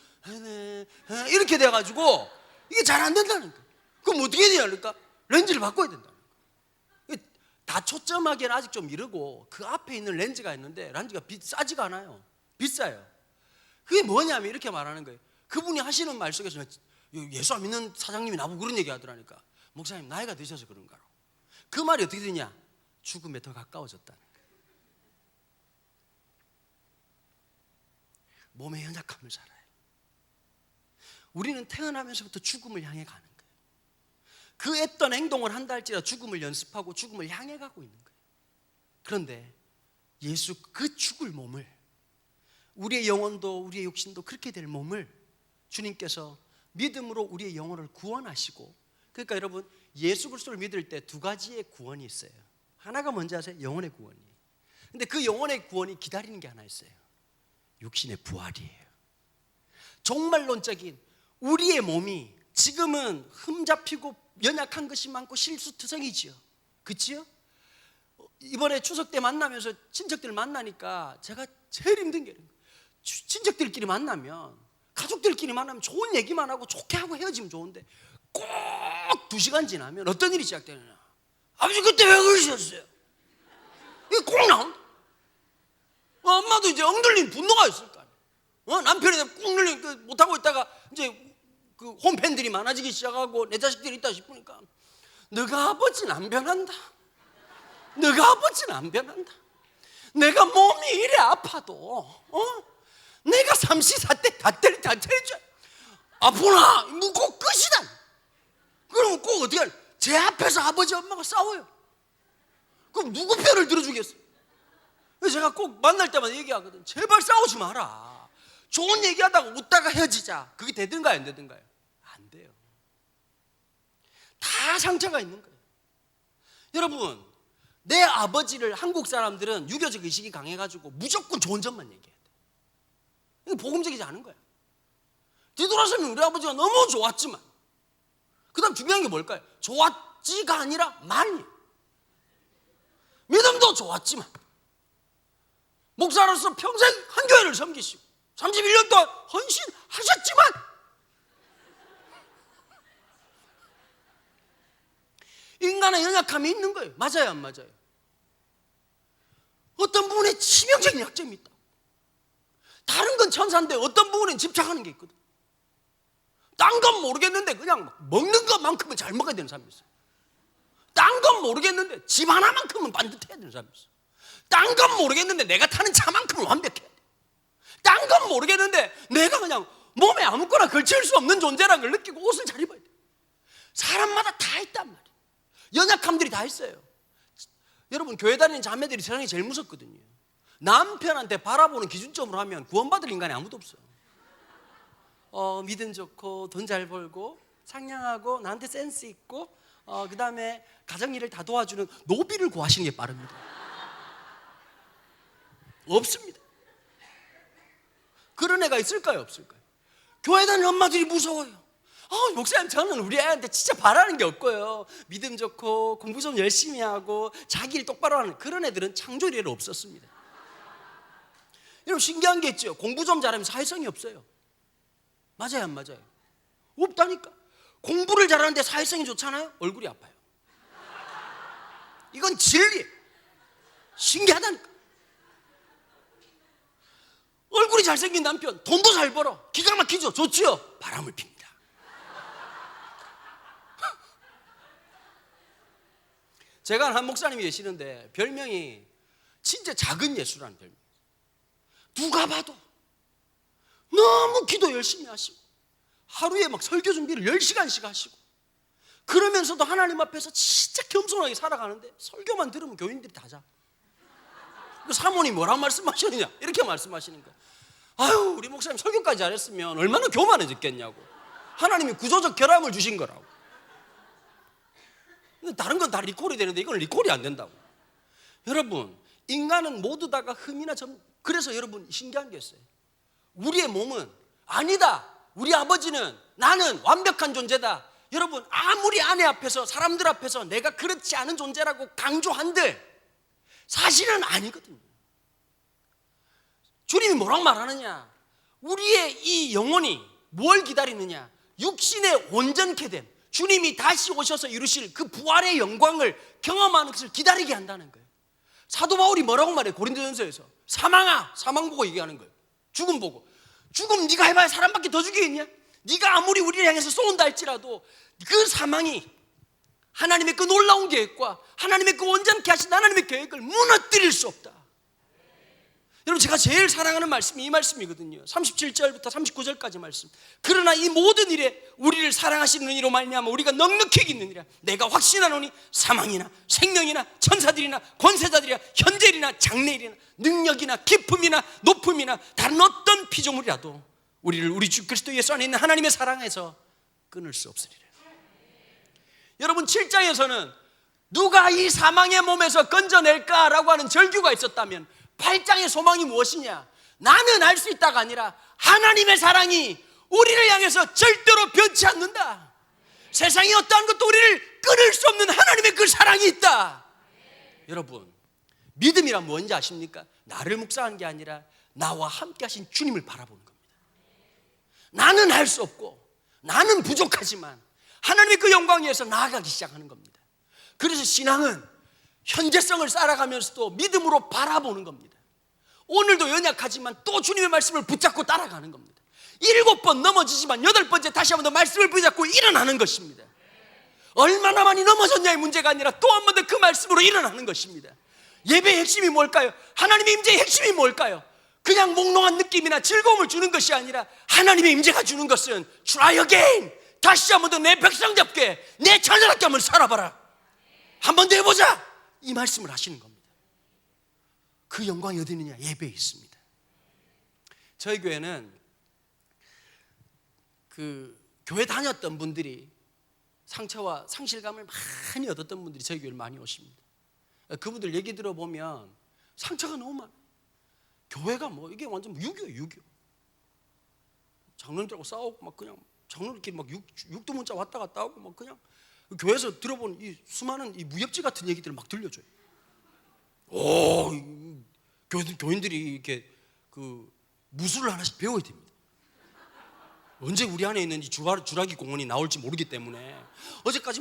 이렇게 돼가지고 이게 잘 안 된다는 거예요. 그럼 어떻게 해야 되냐 그러니까 렌즈를 바꿔야 된다는 거예요. 다 초점하기에는 아직 좀 이르고 그 앞에 있는 렌즈가 있는데 렌즈가 싸지가 않아요. 비싸요. 그게 뭐냐면 이렇게 말하는 거예요. 그분이 하시는 말 속에서 예수 안 믿는 사장님이 나보고 그런 얘기 하더라니까. 목사님 나이가 드셔서 그런가로. 그 말이 어떻게 되냐? 죽음에 더 가까워졌다는 거예요. 몸의 연약함을 살아요. 우리는 태어나면서부터 죽음을 향해 가는 거예요. 그 했던 행동을 한다 할지라도 죽음을 연습하고 죽음을 향해 가고 있는 거예요. 그런데 예수 그 죽을 몸을, 우리의 영혼도 우리의 육신도 그렇게 될 몸을 주님께서 믿음으로 우리의 영혼을 구원하시고, 그러니까 여러분 예수 그리스도를 믿을 때 두 가지의 구원이 있어요. 하나가 뭔지 아세요? 영혼의 구원이. 근데 그 영혼의 구원이 기다리는 게 하나 있어요. 육신의 부활이에요. 종말론적인 우리의 몸이 지금은 흠잡히고 연약한 것이 많고 실수투성이지요. 그치요? 이번에 추석 때 만나면서 친척들 만나니까 제가 제일 힘든 게 친척들끼리 만나면, 가족들끼리 만나면 좋은 얘기만 하고 좋게 하고 헤어지면 좋은데 꼭 2시간 지나면 어떤 일이 시작되느냐. 아버지 그때 왜 그러셨어요? 이게 꼭 나온다. 엄마도 이제 엉들린 분노가 있을 거 아니에요. 남편이 꾹 눌린 못하고 있다가 이제 그 홈팬들이 많아지기 시작하고 내 자식들이 있다 싶으니까 너가 아버지는 안 변한다. 너가 아버지는 안 변한다. 내가 몸이 이래 아파도 내가 삼시사때 다 때려줘. 아프나? 꼭 끝이다. 그러면 꼭 어떻게 하냐? 제 앞에서 아버지 엄마가 싸워요. 그럼 누구 편을 들어주겠어요? 제가 꼭 만날 때마다 얘기하거든. 제발 싸우지 마라. 좋은 얘기하다가 웃다가 헤어지자. 그게 되든가요 안 되든가요? 안 돼요. 다 상처가 있는 거예요. 여러분, 내 아버지를 한국 사람들은 유교적 의식이 강해가지고 무조건 좋은 점만 얘기해야 돼. 이게 복음적이지 않은 거야. 뒤돌아서면 우리 아버지가 너무 좋았지만, 그 다음 중요한 게 뭘까요? 좋았지가 아니라 많이. 믿음도 좋았지만, 목사로서 평생 한 교회를 섬기시고 31년 동안 헌신하셨지만 인간의 연약함이 있는 거예요. 맞아요 안 맞아요? 어떤 부분에 치명적인 약점이 있다. 다른 건 천사인데 어떤 부분엔 집착하는 게 있거든. 딴 건 모르겠는데 그냥 먹는 것만큼은 잘 먹어야 되는 사람이 있어요. 딴 건 모르겠는데 집 하나만큼은 반듯해야 되는 사람이 있어요. 딴 건 모르겠는데 내가 타는 차만큼은 완벽해야 돼. 딴 건 모르겠는데 내가 그냥 몸에 아무거나 걸칠 수 없는 존재라는 걸 느끼고 옷을 잘 입어야 돼. 사람마다 다 있단 말이에요. 연약함들이 다 있어요. 여러분, 교회 다니는 자매들이 세상에 제일 무섭거든요. 남편한테 바라보는 기준점으로 하면 구원받을 인간이 아무도 없어. 믿음 좋고 돈 잘 벌고 상냥하고 나한테 센스 있고 그 다음에 가정일을 다 도와주는 노비를 구하시는 게 빠릅니다. 없습니다. 그런 애가 있을까요 없을까요? 교회 다니는 엄마들이 무서워요. 목사님 저는 우리 애한테 진짜 바라는 게 없고요, 믿음 좋고 공부 좀 열심히 하고 자기 일 똑바로 하는 그런 애들은 창조리에는 없었습니다. 여러분 신기한 게 있죠. 공부 좀 잘하면 사회성이 없어요. 맞아요 안 맞아요? 없다니까. 공부를 잘하는데 사회성이 좋잖아요? 얼굴이 아파요. 이건 진리예요. 신기하다니까. 얼굴이 잘생긴 남편, 돈도 잘 벌어, 기가 막히죠? 좋지요? 바람을 핍니다. 제가 한 목사님이 계시는데 별명이 진짜 작은 예수라는 별명. 누가 봐도 너무 기도 열심히 하시고 하루에 막 설교 준비를 10시간씩 하시고 그러면서도 하나님 앞에서 진짜 겸손하게 살아가는데 설교만 들으면 교인들이 다 자. 사모님 뭐라고 말씀하시느냐 이렇게 말씀하시는 거예요. 아유, 우리 목사님 설교까지 잘했으면 얼마나 교만해졌겠냐고. 하나님이 구조적 결함을 주신 거라고. 다른 건 다 리콜이 되는데 이건 리콜이 안 된다고. 여러분, 인간은 모두 다가 흠이나 그래서 여러분 신기한 게 있어요. 우리의 몸은 아니다, 우리 아버지는, 나는 완벽한 존재다. 여러분, 아무리 아내 앞에서 사람들 앞에서 내가 그렇지 않은 존재라고 강조한들 사실은 아니거든요. 주님이 뭐라고 말하느냐? 우리의 이 영혼이 뭘 기다리느냐? 육신의 온전케 됨, 주님이 다시 오셔서 이루실 그 부활의 영광을 경험하는 것을 기다리게 한다는 거예요. 사도 바울이 뭐라고 말해요? 고린도전서에서 사망아, 사망 보고 얘기하는 거예요. 죽음 보고. 죽음 네가 해봐야 사람밖에 더 죽이겠냐? 네가 아무리 우리를 향해서 쏜다 할지라도 그 사망이 하나님의 그 놀라운 계획과 하나님의 그 온전케 하신 하나님의 계획을 무너뜨릴 수 없다. 여러분, 제가 제일 사랑하는 말씀이 이 말씀이거든요. 37절부터 39절까지 말씀. 그러나 이 모든 일에 우리를 사랑하시는 이로 말미암아 우리가 넉넉히 있느니라. 내가 확신하노니 사망이나 생명이나 천사들이나 권세자들이나 현재일이나 장래일이나 능력이나 기품이나 높음이나 다른 어떤 피조물이라도 우리를 우리 주 그리스도 예수 안에 있는 하나님의 사랑에서 끊을 수 없으리라. 여러분, 7장에서는 누가 이 사망의 몸에서 건져낼까라고 하는 절규가 있었다면 8장의 소망이 무엇이냐? 나는 알 수 있다가 아니라 하나님의 사랑이 우리를 향해서 절대로 변치 않는다. 세상이 어떠한 것도 우리를 끊을 수 없는 하나님의 그 사랑이 있다. 여러분, 믿음이란 뭔지 아십니까? 나를 묵상한 게 아니라 나와 함께 하신 주님을 바라보는 겁니다. 나는 할 수 없고 나는 부족하지만 하나님의 그 영광 위에서 나아가기 시작하는 겁니다. 그래서 신앙은 현재성을 쌓아가면서도 믿음으로 바라보는 겁니다. 오늘도 연약하지만 또 주님의 말씀을 붙잡고 따라가는 겁니다. 7번 넘어지지만 8번째 다시 한번 더 말씀을 붙잡고 일어나는 것입니다. 얼마나 많이 넘어졌냐의 문제가 아니라 또 한 번 더 그 말씀으로 일어나는 것입니다. 예배의 핵심이 뭘까요? 하나님의 임재의 핵심이 뭘까요? 그냥 몽롱한 느낌이나 즐거움을 주는 것이 아니라 하나님의 임재가 주는 것은 Try again, 다시 한 번 더 내 백성답게 내 자녀답게 한번 살아봐라, 한 번 더 해보자, 이 말씀을 하시는 겁니다. 그 영광이 어디 있느냐? 예배에 있습니다. 저희 교회는 그 교회 다녔던 분들이 상처와 상실감을 많이 얻었던 분들이 저희 교회를 많이 오십니다. 그분들 얘기 들어보면 상처가 너무 많아요. 교회가 뭐 이게 완전 유교예요, 유교. 장로님들하고 싸우고 막 그냥 장로님끼리 막 육두문자 왔다 갔다 하고 막 그냥 교회에서 들어본 이 수많은 이 무협지 같은 얘기들을 막 들려줘요. 오, 교인들이 이렇게 그 무술을 하나씩 배워야 됩니다. 언제 우리 안에 있는 이 주라기 공원이 나올지 모르기 때문에 어제까지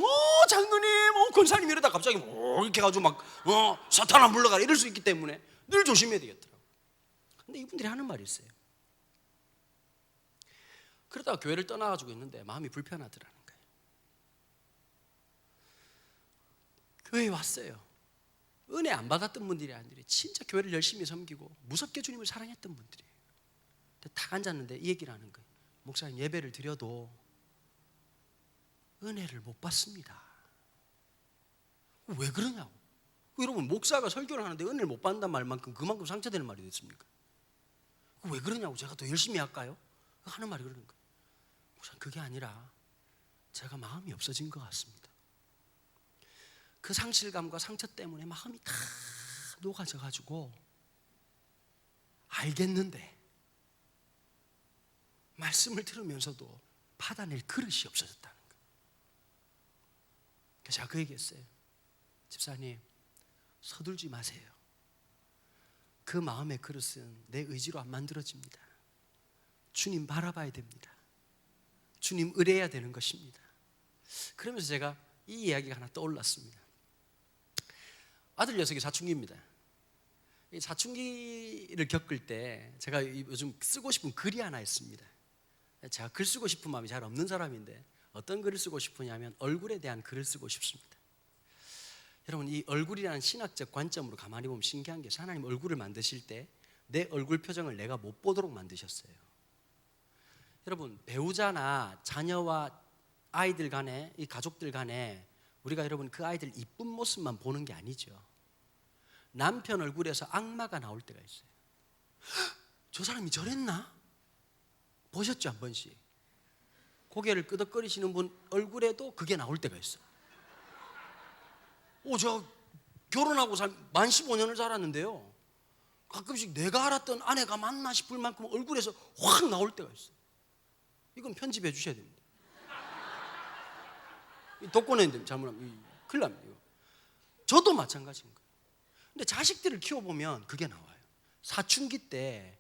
장로님, 권사님 이러다 갑자기 이렇게 해가지고 막 사탄아 물러가라 이럴 수 있기 때문에 늘 조심해야 되겠더라고요. 근데 이분들이 하는 말이 있어요. 그러다가 교회를 떠나가지고 있는데 마음이 불편하더라는 거예요. 교회에 왔어요. 은혜 안 받았던 분들이 아니라 진짜 교회를 열심히 섬기고 무섭게 주님을 사랑했던 분들이에요. 딱 앉았는데 이 얘기를 하는 거예요. 목사님, 예배를 드려도 은혜를 못 받습니다. 왜 그러냐고. 여러분, 목사가 설교를 하는데 은혜를 못 받는다는 말만큼 그만큼 상처되는 말이 됐습니까? 왜 그러냐고. 제가 더 열심히 할까요? 하는 말이 그러는 거예요. 목사님, 그게 아니라 제가 마음이 없어진 것 같습니다. 그 상실감과 상처 때문에 마음이 다 녹아져가지고 알겠는데 말씀을 들으면서도 받아낼 그릇이 없어졌다는 거예요. 그래서 제가 그 얘기했어요. 집사님, 서둘지 마세요. 그 마음의 그릇은 내 의지로 안 만들어집니다. 주님 바라봐야 됩니다. 주님 의뢰해야 되는 것입니다. 그러면서 제가 이 이야기가 하나 떠올랐습니다. 아들 녀석이 사춘기입니다. 이 사춘기를 겪을 때 제가 요즘 쓰고 싶은 글이 하나 있습니다. 제가 글 쓰고 싶은 마음이 잘 없는 사람인데 어떤 글을 쓰고 싶으냐면 얼굴에 대한 글을 쓰고 싶습니다. 여러분, 이 얼굴이라는 신학적 관점으로 가만히 보면 신기한 게 하나님 얼굴을 만드실 때 내 얼굴 표정을 내가 못 보도록 만드셨어요. 여러분, 배우자나 자녀와 아이들 간에, 이 가족들 간에 우리가 여러분 그 아이들 이쁜 모습만 보는 게 아니죠. 남편 얼굴에서 악마가 나올 때가 있어요. 저 사람이 저랬나? 보셨죠, 한 번씩? 고개를 끄덕거리시는 분 얼굴에도 그게 나올 때가 있어. 저 결혼하고 만 15년을 살았는데요, 가끔씩 내가 알았던 아내가 맞나 싶을 만큼 얼굴에서 확 나올 때가 있어. 이건 편집해 주셔야 됩니다. 독거노인들 잘못하면 큰일 납니다. 이거. 저도 마찬가지인 거예요. 근데 자식들을 키워보면 그게 나와요. 사춘기 때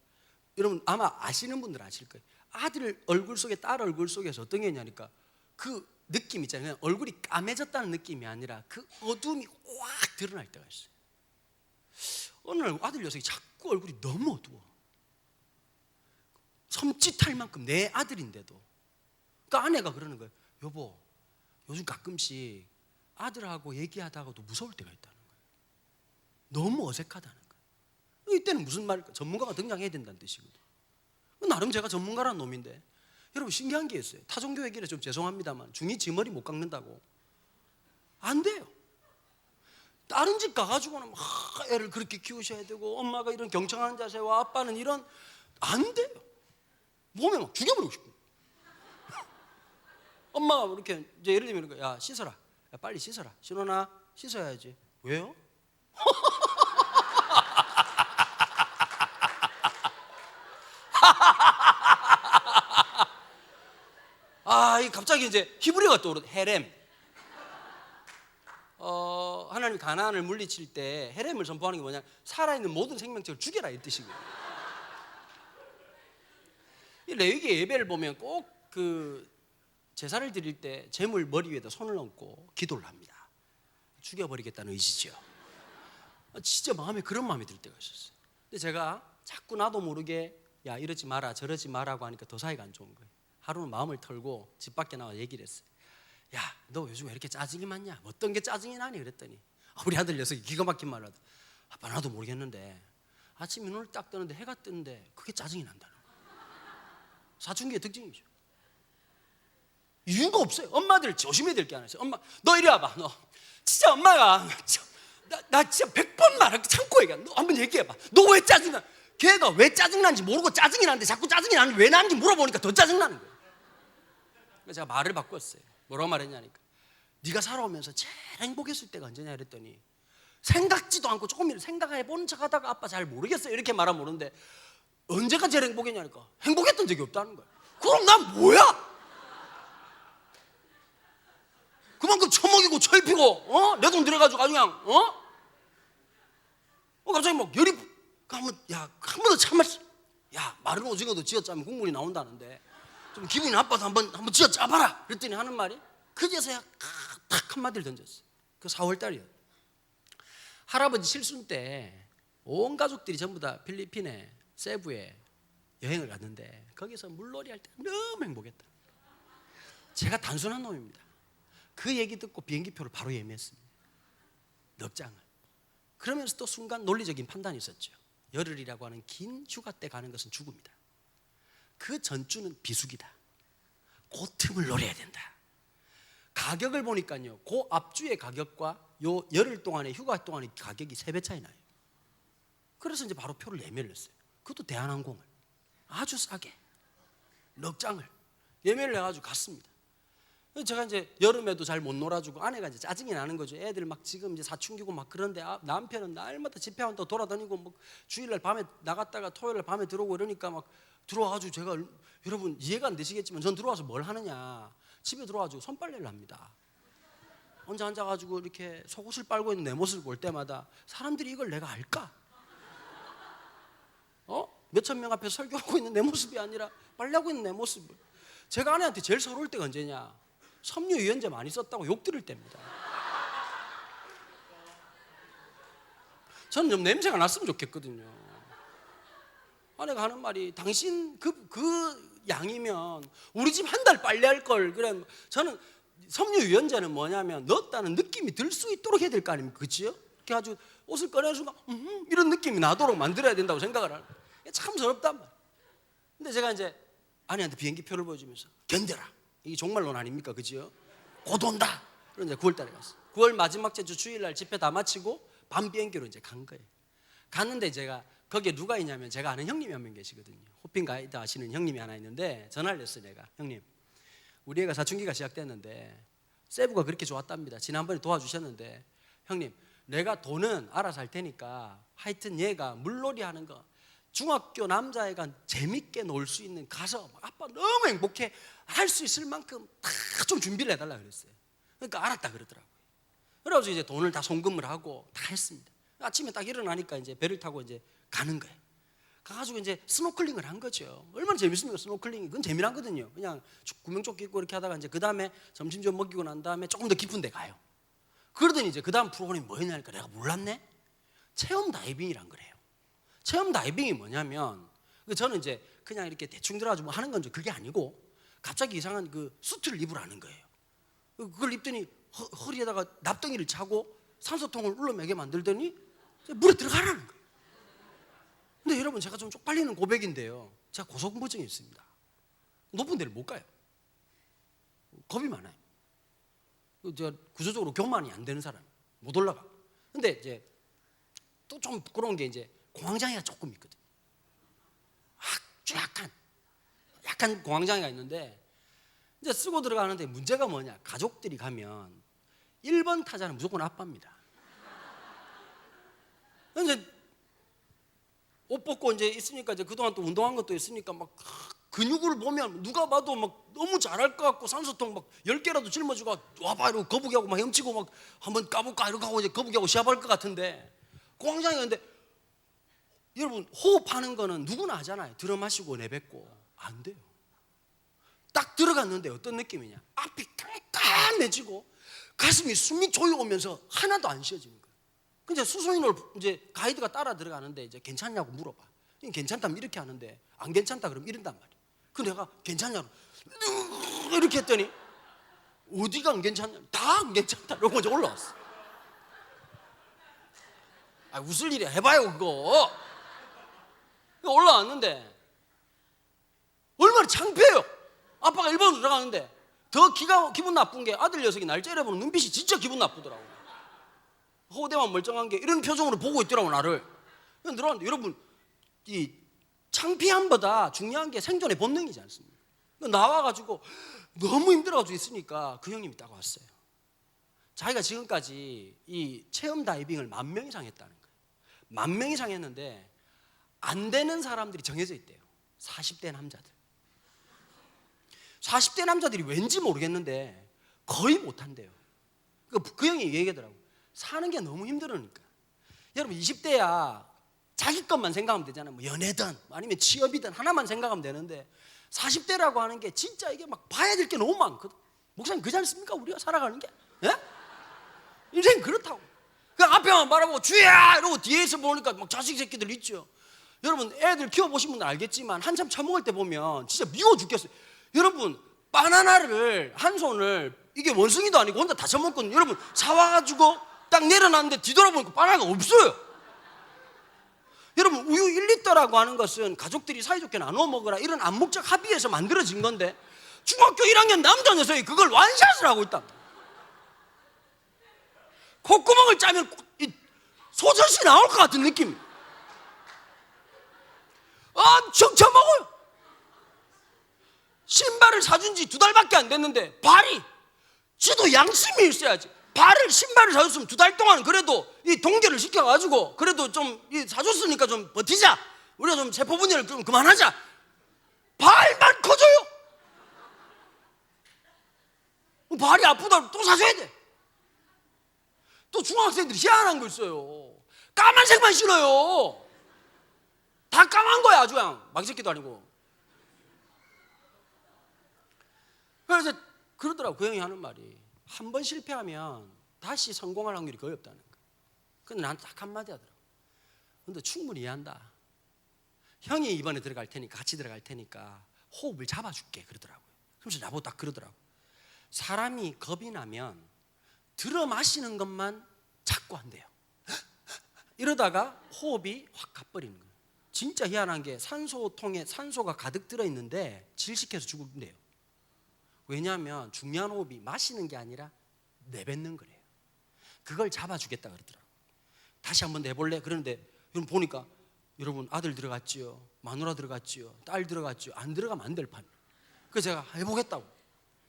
여러분 아마 아시는 분들 아실 거예요. 아들 얼굴 속에 딸 얼굴 속에서 어떤 게 있냐니까 그 느낌 있잖아요. 그냥 얼굴이 까매졌다는 느낌이 아니라 그 어두움이 확 드러날 때가 있어요. 어느 날 아들 녀석이 자꾸 얼굴이 너무 어두워. 섬찟할 만큼 내 아들인데도. 그러니까 아내가 그러는 거예요. 여보, 요즘 가끔씩 아들하고 얘기하다가도 무서울 때가 있다는 거예요. 너무 어색하다는 거예요. 이때는 무슨 말일까? 전문가가 등장해야 된다는 뜻이거든요. 나름 제가 전문가라는 놈인데 여러분 신기한 게 있어요. 타종교 얘기를 좀 죄송합니다만 중이 지 머리 못 깎는다고 안 돼요. 다른 집 가가지고는 막 애를 그렇게 키우셔야 되고 엄마가 이런 경청하는 자세와 아빠는 이런 안 돼요. 몸에 막 죽여버리고 싶고 엄마가 이렇게 이제 예를 들면 야 씻어라, 야 빨리 씻어라, 신혼아 씻어야지. 왜요? 이 갑자기 이제 히브리어가 떠오르. 헤렘. 하나님 가나안을 물리칠 때 헤렘을 선포하는 게 뭐냐? 살아있는 모든 생명체를 죽여라 이 뜻이고요. 이 레위기 예배를 보면 꼭 그 제사를 드릴 때 제물 머리 위에다 손을 얹고 기도를 합니다. 죽여버리겠다는 의지죠. 진짜 마음에 그런 마음이 들 때가 있었어요. 근데 제가 자꾸 나도 모르게 야 이러지 마라 저러지 마라고 하니까 더 사이가 안 좋은 거예요. 하루는 마음을 털고 집 밖에 나와 얘기를 했어요. 야 너 요즘 왜 이렇게 짜증이 많냐? 어떤 게 짜증이 나니? 그랬더니 우리 아들 녀석이 기가 막힌 말로 하더라고요. 아빠 나도 모르겠는데 아침에 눈을 딱 뜨는데 해가 뜨는데 그게 짜증이 난다는 거예요. 사춘기의 특징이죠. 이유가 없어요. 엄마들 조심해야 될 게 하나 있어요. 엄마 너 이리 와봐. 너 진짜 엄마가 나 진짜 100번 말할 거 참고 얘기해. 너 한번 얘기해봐. 너 왜 짜증나? 걔가 왜 짜증나는지 모르고 짜증이 나는데 자꾸 짜증이 나는지 왜 나는지 물어보니까 더 짜증나는 거예요. 그래서 제가 말을 바꿨어요. 뭐라고 말했냐니까 네가 살아오면서 제일 행복했을 때가 언제냐 그랬더니 생각지도 않고 조금이라도 생각해보는 척하다가 아빠 잘 모르겠어요 이렇게 말하면 모르는데 언제가 제일 행복했냐니까 행복했던 적이 없다는 거야. 그럼 난 뭐야? 그만큼 처먹이고 철피고 내 돈 들여가지고 아주 그냥 갑자기 막 열이 한번 한 번 더 참아. 야 마른 오징어도 쥐어짜면 국물이 나온다는데 좀 기분이 나빠서 한번 쥐어짜봐라 그랬더니 하는 말이 그제서야 딱 한마디를 던졌어. 그 4월 달이요. 할아버지 실순 때 온 가족들이 전부 다 필리핀에 세부에 여행을 갔는데 거기서 물놀이 할 때 너무 행복했다. 제가 단순한 놈입니다. 그 얘기 듣고 비행기표를 바로 예매했습니다. 넉 장을. 그러면서 또 순간 논리적인 판단이 있었죠. 열흘이라고 하는 긴 휴가 때 가는 것은 죽음이다. 그 전주는 비수기다. 그 틈을 노려야 된다. 가격을 보니까요, 그 앞주의 가격과 요 열흘 동안의 휴가 동안의 가격이 3배 차이 나요. 그래서 이제 바로 표를 예매를 했어요. 그것도 대한항공을 아주 싸게 넉 장을 예매를 해가지고 갔습니다. 제가 이제 여름에도 잘 못 놀아주고 아내가 이제 짜증이 나는 거죠. 애들 막 지금 이제 사춘기고 막 그런데 남편은 날마다 집회원 또 돌아다니고 뭐 주일날 밤에 나갔다가 토요일날 밤에 들어오고 이러니까 막 들어와가지고 제가 여러분 이해가 안 되시겠지만 전 들어와서 뭘 하느냐 집에 들어와가지고 손빨래를 합니다. 혼자 앉아가지고 이렇게 속옷을 빨고 있는 내 모습을 볼 때마다 사람들이 이걸 내가 알까? 몇천 명 앞에 설교하고 있는 내 모습이 아니라 빨래하고 있는 내 모습을. 제가 아내한테 제일 서러울 때가 언제냐? 섬유유연제 많이 썼다고 욕 들을 때입니다. 저는 좀 냄새가 났으면 좋겠거든요. 아내가 하는 말이 당신 그 양이면 우리 집 한 달 빨래할 걸. 그래 저는 섬유유연제는 뭐냐면 넣었다는 느낌이 들 수 있도록 해야 될 거 아닙니까? 그렇죠? 이렇게 아주 옷을 꺼내는 순간 이런 느낌이 나도록 만들어야 된다고 생각을 하는 거예요. 참 서럽단 말이에요. 근데 제가 이제 아내한테 비행기표를 보여주면서 견뎌라. 이게 종말론 아닙니까? 그죠? 곧 온다. 그래서 이제 9월 달에 갔어요. 9월 마지막 주 주일날 집회 다 마치고 밤 비행기로 이제 간 거예요. 갔는데 제가 거기에 누가 있냐면 제가 아는 형님이 한 명 계시거든요. 호핑 가이드 하시는 형님이 하나 있는데 전화를 했어요. 내가 형님, 우리 애가 사춘기가 시작됐는데 세부가 그렇게 좋았답니다. 지난번에 도와주셨는데 형님, 내가 돈은 알아서 할 테니까 하여튼 얘가 물놀이 하는 거 중학교 남자애가 재밌게 놀 수 있는 가서 아빠 너무 행복해 할 수 있을 만큼 다 좀 준비를 해달라 그랬어요. 그러니까 알았다 그러더라고요. 그래서 이제 돈을 다 송금을 하고 다 했습니다. 아침에 딱 일어나니까 이제 배를 타고 이제 가는 거예요. 가가지고 이제 스노클링을 한 거죠. 얼마나 재밌습니까? 스노클링이. 그건 재미나거든요. 그냥 구명조끼 입고 이렇게 하다가 이제 그 다음에 점심 좀 먹이고 난 다음에 조금 더 깊은 데 가요. 그러더니 이제 그 다음 프로그램이 뭐였냐니까 내가 몰랐네? 체험 다이빙이란 거래요. 체험 다이빙이 뭐냐면 저는 이제 그냥 이렇게 대충 들어가지고 하는 건 그게 아니고 갑자기 이상한 그 수트를 입으라는 거예요. 그걸 입더니 허리에다가 납덩이를 차고 산소통을 울러매게 만들더니 물에 들어가라는 거예요. 근데 여러분, 제가 좀 쪽팔리는 고백인데요, 제가 고소공포증이 있습니다. 높은 데를 못 가요. 겁이 많아요. 제가 구조적으로 교만이 안 되는 사람, 못 올라가. 근데 이제 또 좀 부끄러운 게 이제 공황장애가 조금 있거든요. 아주 약간 공황장애가 있는데 이제 쓰고 들어가는데 문제가 뭐냐? 가족들이 가면 1번 타자는 무조건 아빠입니다. 이제 옷 벗고 이제 있으니까 이제 그동안 또 운동한 것도 있으니까 막 근육을 보면 누가 봐도 막 너무 잘할 것 같고 산소통 막 10개라도 짊어지고 와봐 이러고 거북이하고 막 헤엄치고 막 한번 까볼까 이러고 하고 이제 거북이하고 시합할 것 같은데 공황장애인데 여러분, 호흡하는 거는 누구나 하잖아요. 들어 마시고 내뱉고. 안 돼요. 딱 들어갔는데 어떤 느낌이냐? 앞이 깜깜해지고 가슴이 숨이 조여오면서 하나도 안 쉬어지는 거예요. 근데 수소인을 이제 가이드가 따라 들어가는데 이제 괜찮냐고 물어봐. 괜찮다면 이렇게 하는데 안 괜찮다 그러면 이런단 말이에요. 그 내가 괜찮냐고 이렇게 했더니 어디가 안 괜찮냐? 다 안 괜찮다. 이러고 이제 올라왔어. 아, 웃을 일이야. 해봐요 그거. 올라왔는데 얼마나 창피해요. 아빠가 1번으로 들어가는데 더 기분 나쁜 게 아들 녀석이 날 째려보는 눈빛이 진짜 기분 나쁘더라고. 호대만 멀쩡한 게 이런 표정으로 보고 있더라고 나를. 들어갔는데 여러분, 이 창피함보다 중요한 게 생존의 본능이지 않습니까? 나와가지고 너무 힘들어가지고 있으니까 그 형님이 딱 왔어요. 자기가 지금까지 이 체험 다이빙을 10,000명 이상 했다는 거예요. 10,000명 이상 했는데 안 되는 사람들이 정해져 있대요. 40대 남자들. 40대 남자들이 왠지 모르겠는데 거의 못한대요. 그 형이 얘기하더라고. 사는 게 너무 힘들으니까. 여러분, 20대야 자기 것만 생각하면 되잖아요. 뭐 연애든 아니면 취업이든 하나만 생각하면 되는데 40대라고 하는 게 진짜 이게 막 봐야 될 게 너무 많거든. 목사님, 그렇지 않습니까? 우리가 살아가는 게. 예? 인생 그렇다고. 그냥 앞에만 바라보고 주야 이러고 뒤에서 보니까 막 자식 새끼들 있죠. 여러분, 애들 키워보신 분들 알겠지만 한참 처먹을 때 보면 진짜 미워 죽겠어요. 여러분, 바나나를 한 손을, 이게 원숭이도 아니고 혼자 다 처먹거든요. 여러분, 사와가지고 딱 내려놨는데 뒤돌아보니까 바나나가 없어요. 여러분, 우유 1리터라고 하는 것은 가족들이 사이좋게 나눠 먹으라 이런 암묵적 합의에서 만들어진 건데 중학교 1학년 남자 녀석이 그걸 완샷을 하고 있다. 콧구멍을 짜면 소젖이 나올 것 같은 느낌. 엄청 처먹어요. 신발을 사준 지 2달밖에 안 됐는데 발이, 지도 양심이 있어야지. 신발을 사줬으면 2달 동안 그래도 이 동결을 시켜가지고 그래도 좀 사줬으니까 좀 버티자. 우리가 좀 세포 분열을 좀 그만하자. 발만 커져요. 발이 아프다고 또 사줘야 돼. 또 중학생들이 희한한 거 있어요. 까만색만 신어요. 다 까만 거야 아주 그냥. 막새끼도 아니고. 그래서 그러더라고. 그 형이 하는 말이, 한 번 실패하면 다시 성공할 확률이 거의 없다는 거야. 근데 나한테 딱 한마디 하더라고. 근데 충분히 이해한다. 형이 이번에 들어갈 테니까, 같이 들어갈 테니까 호흡을 잡아줄게 그러더라고요. 그러면서 나보고 딱 그러더라고. 사람이 겁이 나면 들어 마시는 것만 자꾸 한대요. 이러다가 호흡이 확 가버리는 거예요. 진짜 희한한 게 산소통에 산소가 가득 들어있는데 질식해서 죽는데요. 왜냐하면 중요한 호흡이 마시는 게 아니라 내뱉는 거래요. 그걸 잡아주겠다 그러더라고요. 다시 한번 내볼래? 그러는데 여러분 보니까 여러분 아들 들어갔지요, 마누라 들어갔지요, 딸 들어갔지요. 안 들어가면 안 될 판. 그래서 제가 해보겠다고.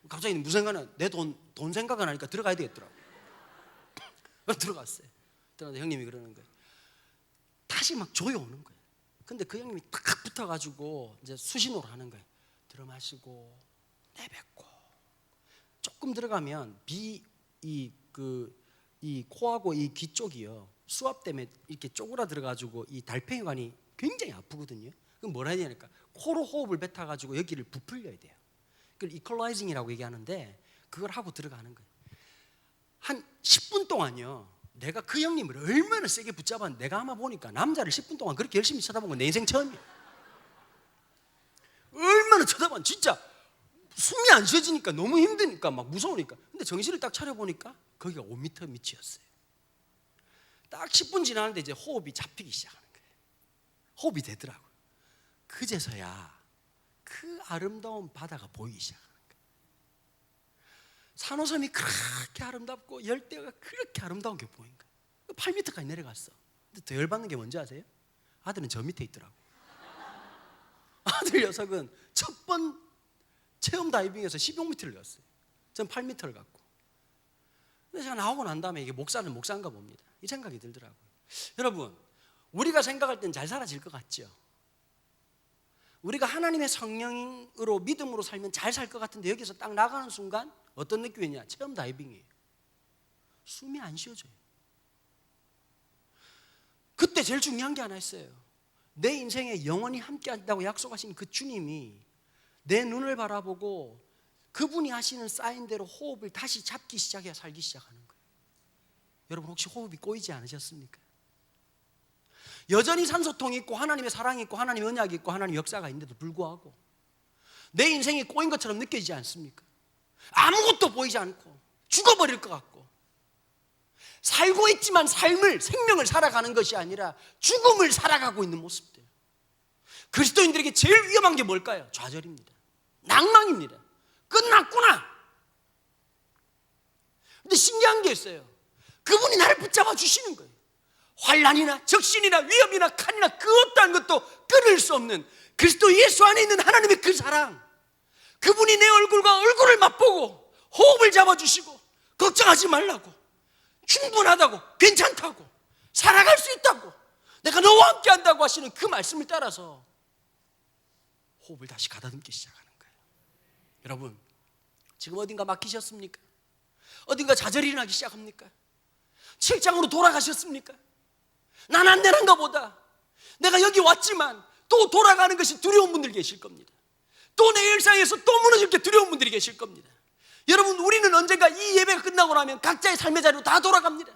갑자기 무슨 생각은 내 돈 생각은 하니까 들어가야 되겠더라고. 들어갔어요. 들어가서 형님이 그러는 거예요. 다시 막 조여오는 거예요. 근데 그 형님이 딱 붙어가지고 이제 수신호를 하는 거예요. 들어 마시고 내뱉고. 조금 들어가면 이 코하고 이 귀 쪽이요, 수압 때문에 이렇게 쪼그라들어가지고 이 달팽이관이 굉장히 아프거든요. 그럼 뭐라 해야 되니까 코로 호흡을 뱉어가지고 여기를 부풀려야 돼요. 그걸 이퀄라이징이라고 얘기하는데 그걸 하고 들어가는 거예요. 한 10분 동안요, 내가 그 형님을 얼마나 세게 붙잡았는데, 내가 아마 보니까 남자를 10분 동안 그렇게 열심히 쳐다본 건 내 인생 처음이에요. 얼마나 쳐다봤는데 진짜 숨이 안 쉬어지니까 너무 힘드니까 막 무서우니까. 근데 정신을 딱 차려보니까 거기가 5m 밑이었어요. 딱 10분 지나는데 이제 호흡이 잡히기 시작하는 거예요. 호흡이 되더라고요. 그제서야 그 아름다운 바다가 보이기 시작하는 거예요. 산호섬이 그렇게 아름답고 열대가 그렇게 아름다운 게 보인 거예요. 8m까지 내려갔어. 근데 더 열받는 게 뭔지 아세요? 아들은 저 밑에 있더라고. 아들 녀석은 첫 번 체험 다이빙에서 16m를 갔어요. 전 8m를 갔고. 근데 제가 나오고 난 다음에 이게 목사는 목사인가 봅니다. 이 생각이 들더라고요. 여러분, 우리가 생각할 땐 잘 살아질 것 같죠? 우리가 하나님의 성령으로 믿음으로 살면 잘 살 것 같은데, 여기서 딱 나가는 순간 어떤 느낌이냐? 체험 다이빙이에요. 숨이 안 쉬어져요. 그때 제일 중요한 게 하나 있어요. 내 인생에 영원히 함께 한다고 약속하신 그 주님이 내 눈을 바라보고 그분이 하시는 사인대로 호흡을 다시 잡기 시작해야 살기 시작하는 거예요. 여러분, 혹시 호흡이 꼬이지 않으셨습니까? 여전히 산소통이 있고 하나님의 사랑이 있고 하나님의 언약이 있고 하나님의 역사가 있는데도 불구하고 내 인생이 꼬인 것처럼 느껴지지 않습니까? 아무것도 보이지 않고 죽어버릴 것 같고, 살고 있지만 생명을 살아가는 것이 아니라 죽음을 살아가고 있는 모습들. 그리스도인들에게 제일 위험한 게 뭘까요? 좌절입니다. 낭망입니다. 끝났구나. 근데 신기한 게 있어요. 그분이 나를 붙잡아 주시는 거예요. 환난이나 적신이나 위험이나 칼이나 그 어떠한 것도 끊을 수 없는 그리스도 예수 안에 있는 하나님의 그 사랑, 그분이 내 얼굴과 얼굴을 맛보고 호흡을 잡아주시고 걱정하지 말라고, 충분하다고, 괜찮다고, 살아갈 수 있다고, 내가 너와 함께 한다고 하시는 그 말씀을 따라서 호흡을 다시 가다듬기 시작하는 거예요. 여러분, 지금 어딘가 막히셨습니까? 어딘가 좌절이 일어나기 시작합니까? 책장으로 돌아가셨습니까? 난 안 되는가 보다. 내가 여기 왔지만 또 돌아가는 것이 두려운 분들 계실 겁니다. 또 내 일상에서 또 무너질 게 두려운 분들이 계실 겁니다. 여러분, 우리는 언젠가 이 예배가 끝나고 나면 각자의 삶의 자리로 다 돌아갑니다.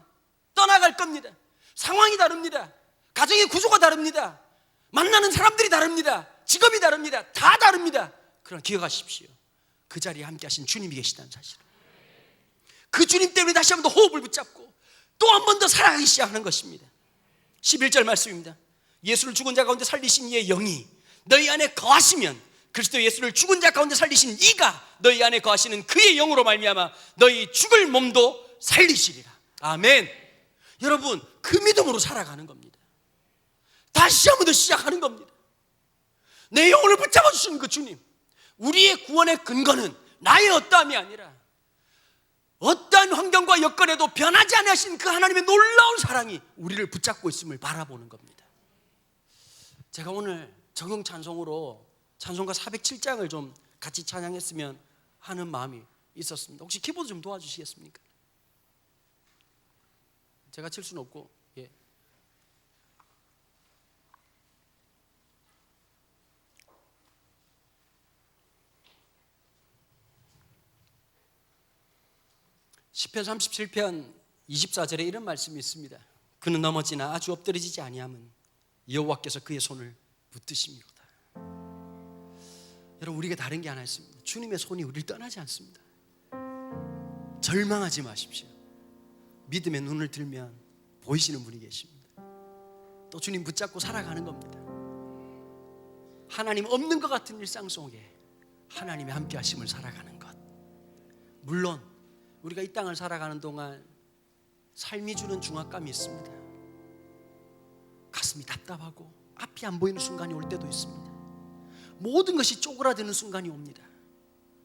떠나갈 겁니다. 상황이 다릅니다. 가정의 구조가 다릅니다. 만나는 사람들이 다릅니다. 직업이 다릅니다. 다 다릅니다. 그러나 기억하십시오. 그 자리에 함께 하신 주님이 계시다는 사실을. 그 주님 때문에 다시 한 번 더 호흡을 붙잡고 또 한 번 더 살아가기 시작하는 것입니다. 11절 말씀입니다. 예수를 죽은 자 가운데 살리신 이의 영이 너희 안에 거하시면 그리스도 예수를 죽은 자 가운데 살리신 이가 너희 안에 거하시는 그의 영으로 말미암아 너희 죽을 몸도 살리시리라. 아멘. 여러분, 그 믿음으로 살아가는 겁니다. 다시 한 번 더 시작하는 겁니다. 내 영혼을 붙잡아 주시는 그 주님, 우리의 구원의 근거는 나의 어떠함이 아니라 어떠한 환경과 여건에도 변하지 않으신 그 하나님의 놀라운 사랑이 우리를 붙잡고 있음을 바라보는 겁니다. 제가 오늘 적용 찬송으로 찬송가 407장을 좀 같이 찬양했으면 하는 마음이 있었습니다. 혹시 키보드 좀 도와주시겠습니까? 제가 칠 수는 없고. 예. 시편 37편 24절에 이런 말씀이 있습니다. 그는 넘어지나 아주 엎드러지지 아니함은 여호와께서 그의 손을 붙드심이로다. 여러분, 우리가 다른 게 하나 있습니다. 주님의 손이 우리를 떠나지 않습니다. 절망하지 마십시오. 믿음의 눈을 들면 보이시는 분이 계십니다. 또 주님 붙잡고 살아가는 겁니다. 하나님 없는 것 같은 일상 속에 하나님의 함께 하심을 살아가는 것. 물론 우리가 이 땅을 살아가는 동안 삶이 주는 중압감이 있습니다. 가슴이 답답하고 앞이 안 보이는 순간이 올 때도 있습니다. 모든 것이 쪼그라드는 순간이 옵니다.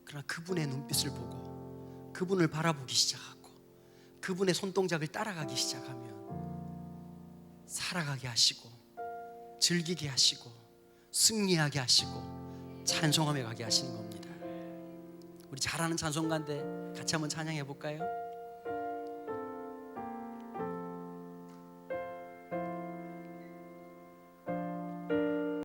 그러나 그분의 눈빛을 보고 그분을 바라보기 시작하고 그분의 손동작을 따라가기 시작하면 살아가게 하시고 즐기게 하시고 승리하게 하시고 찬송하며 가게 하시는 겁니다. 우리 잘 아는 찬송가인데 같이 한번 찬양해 볼까요?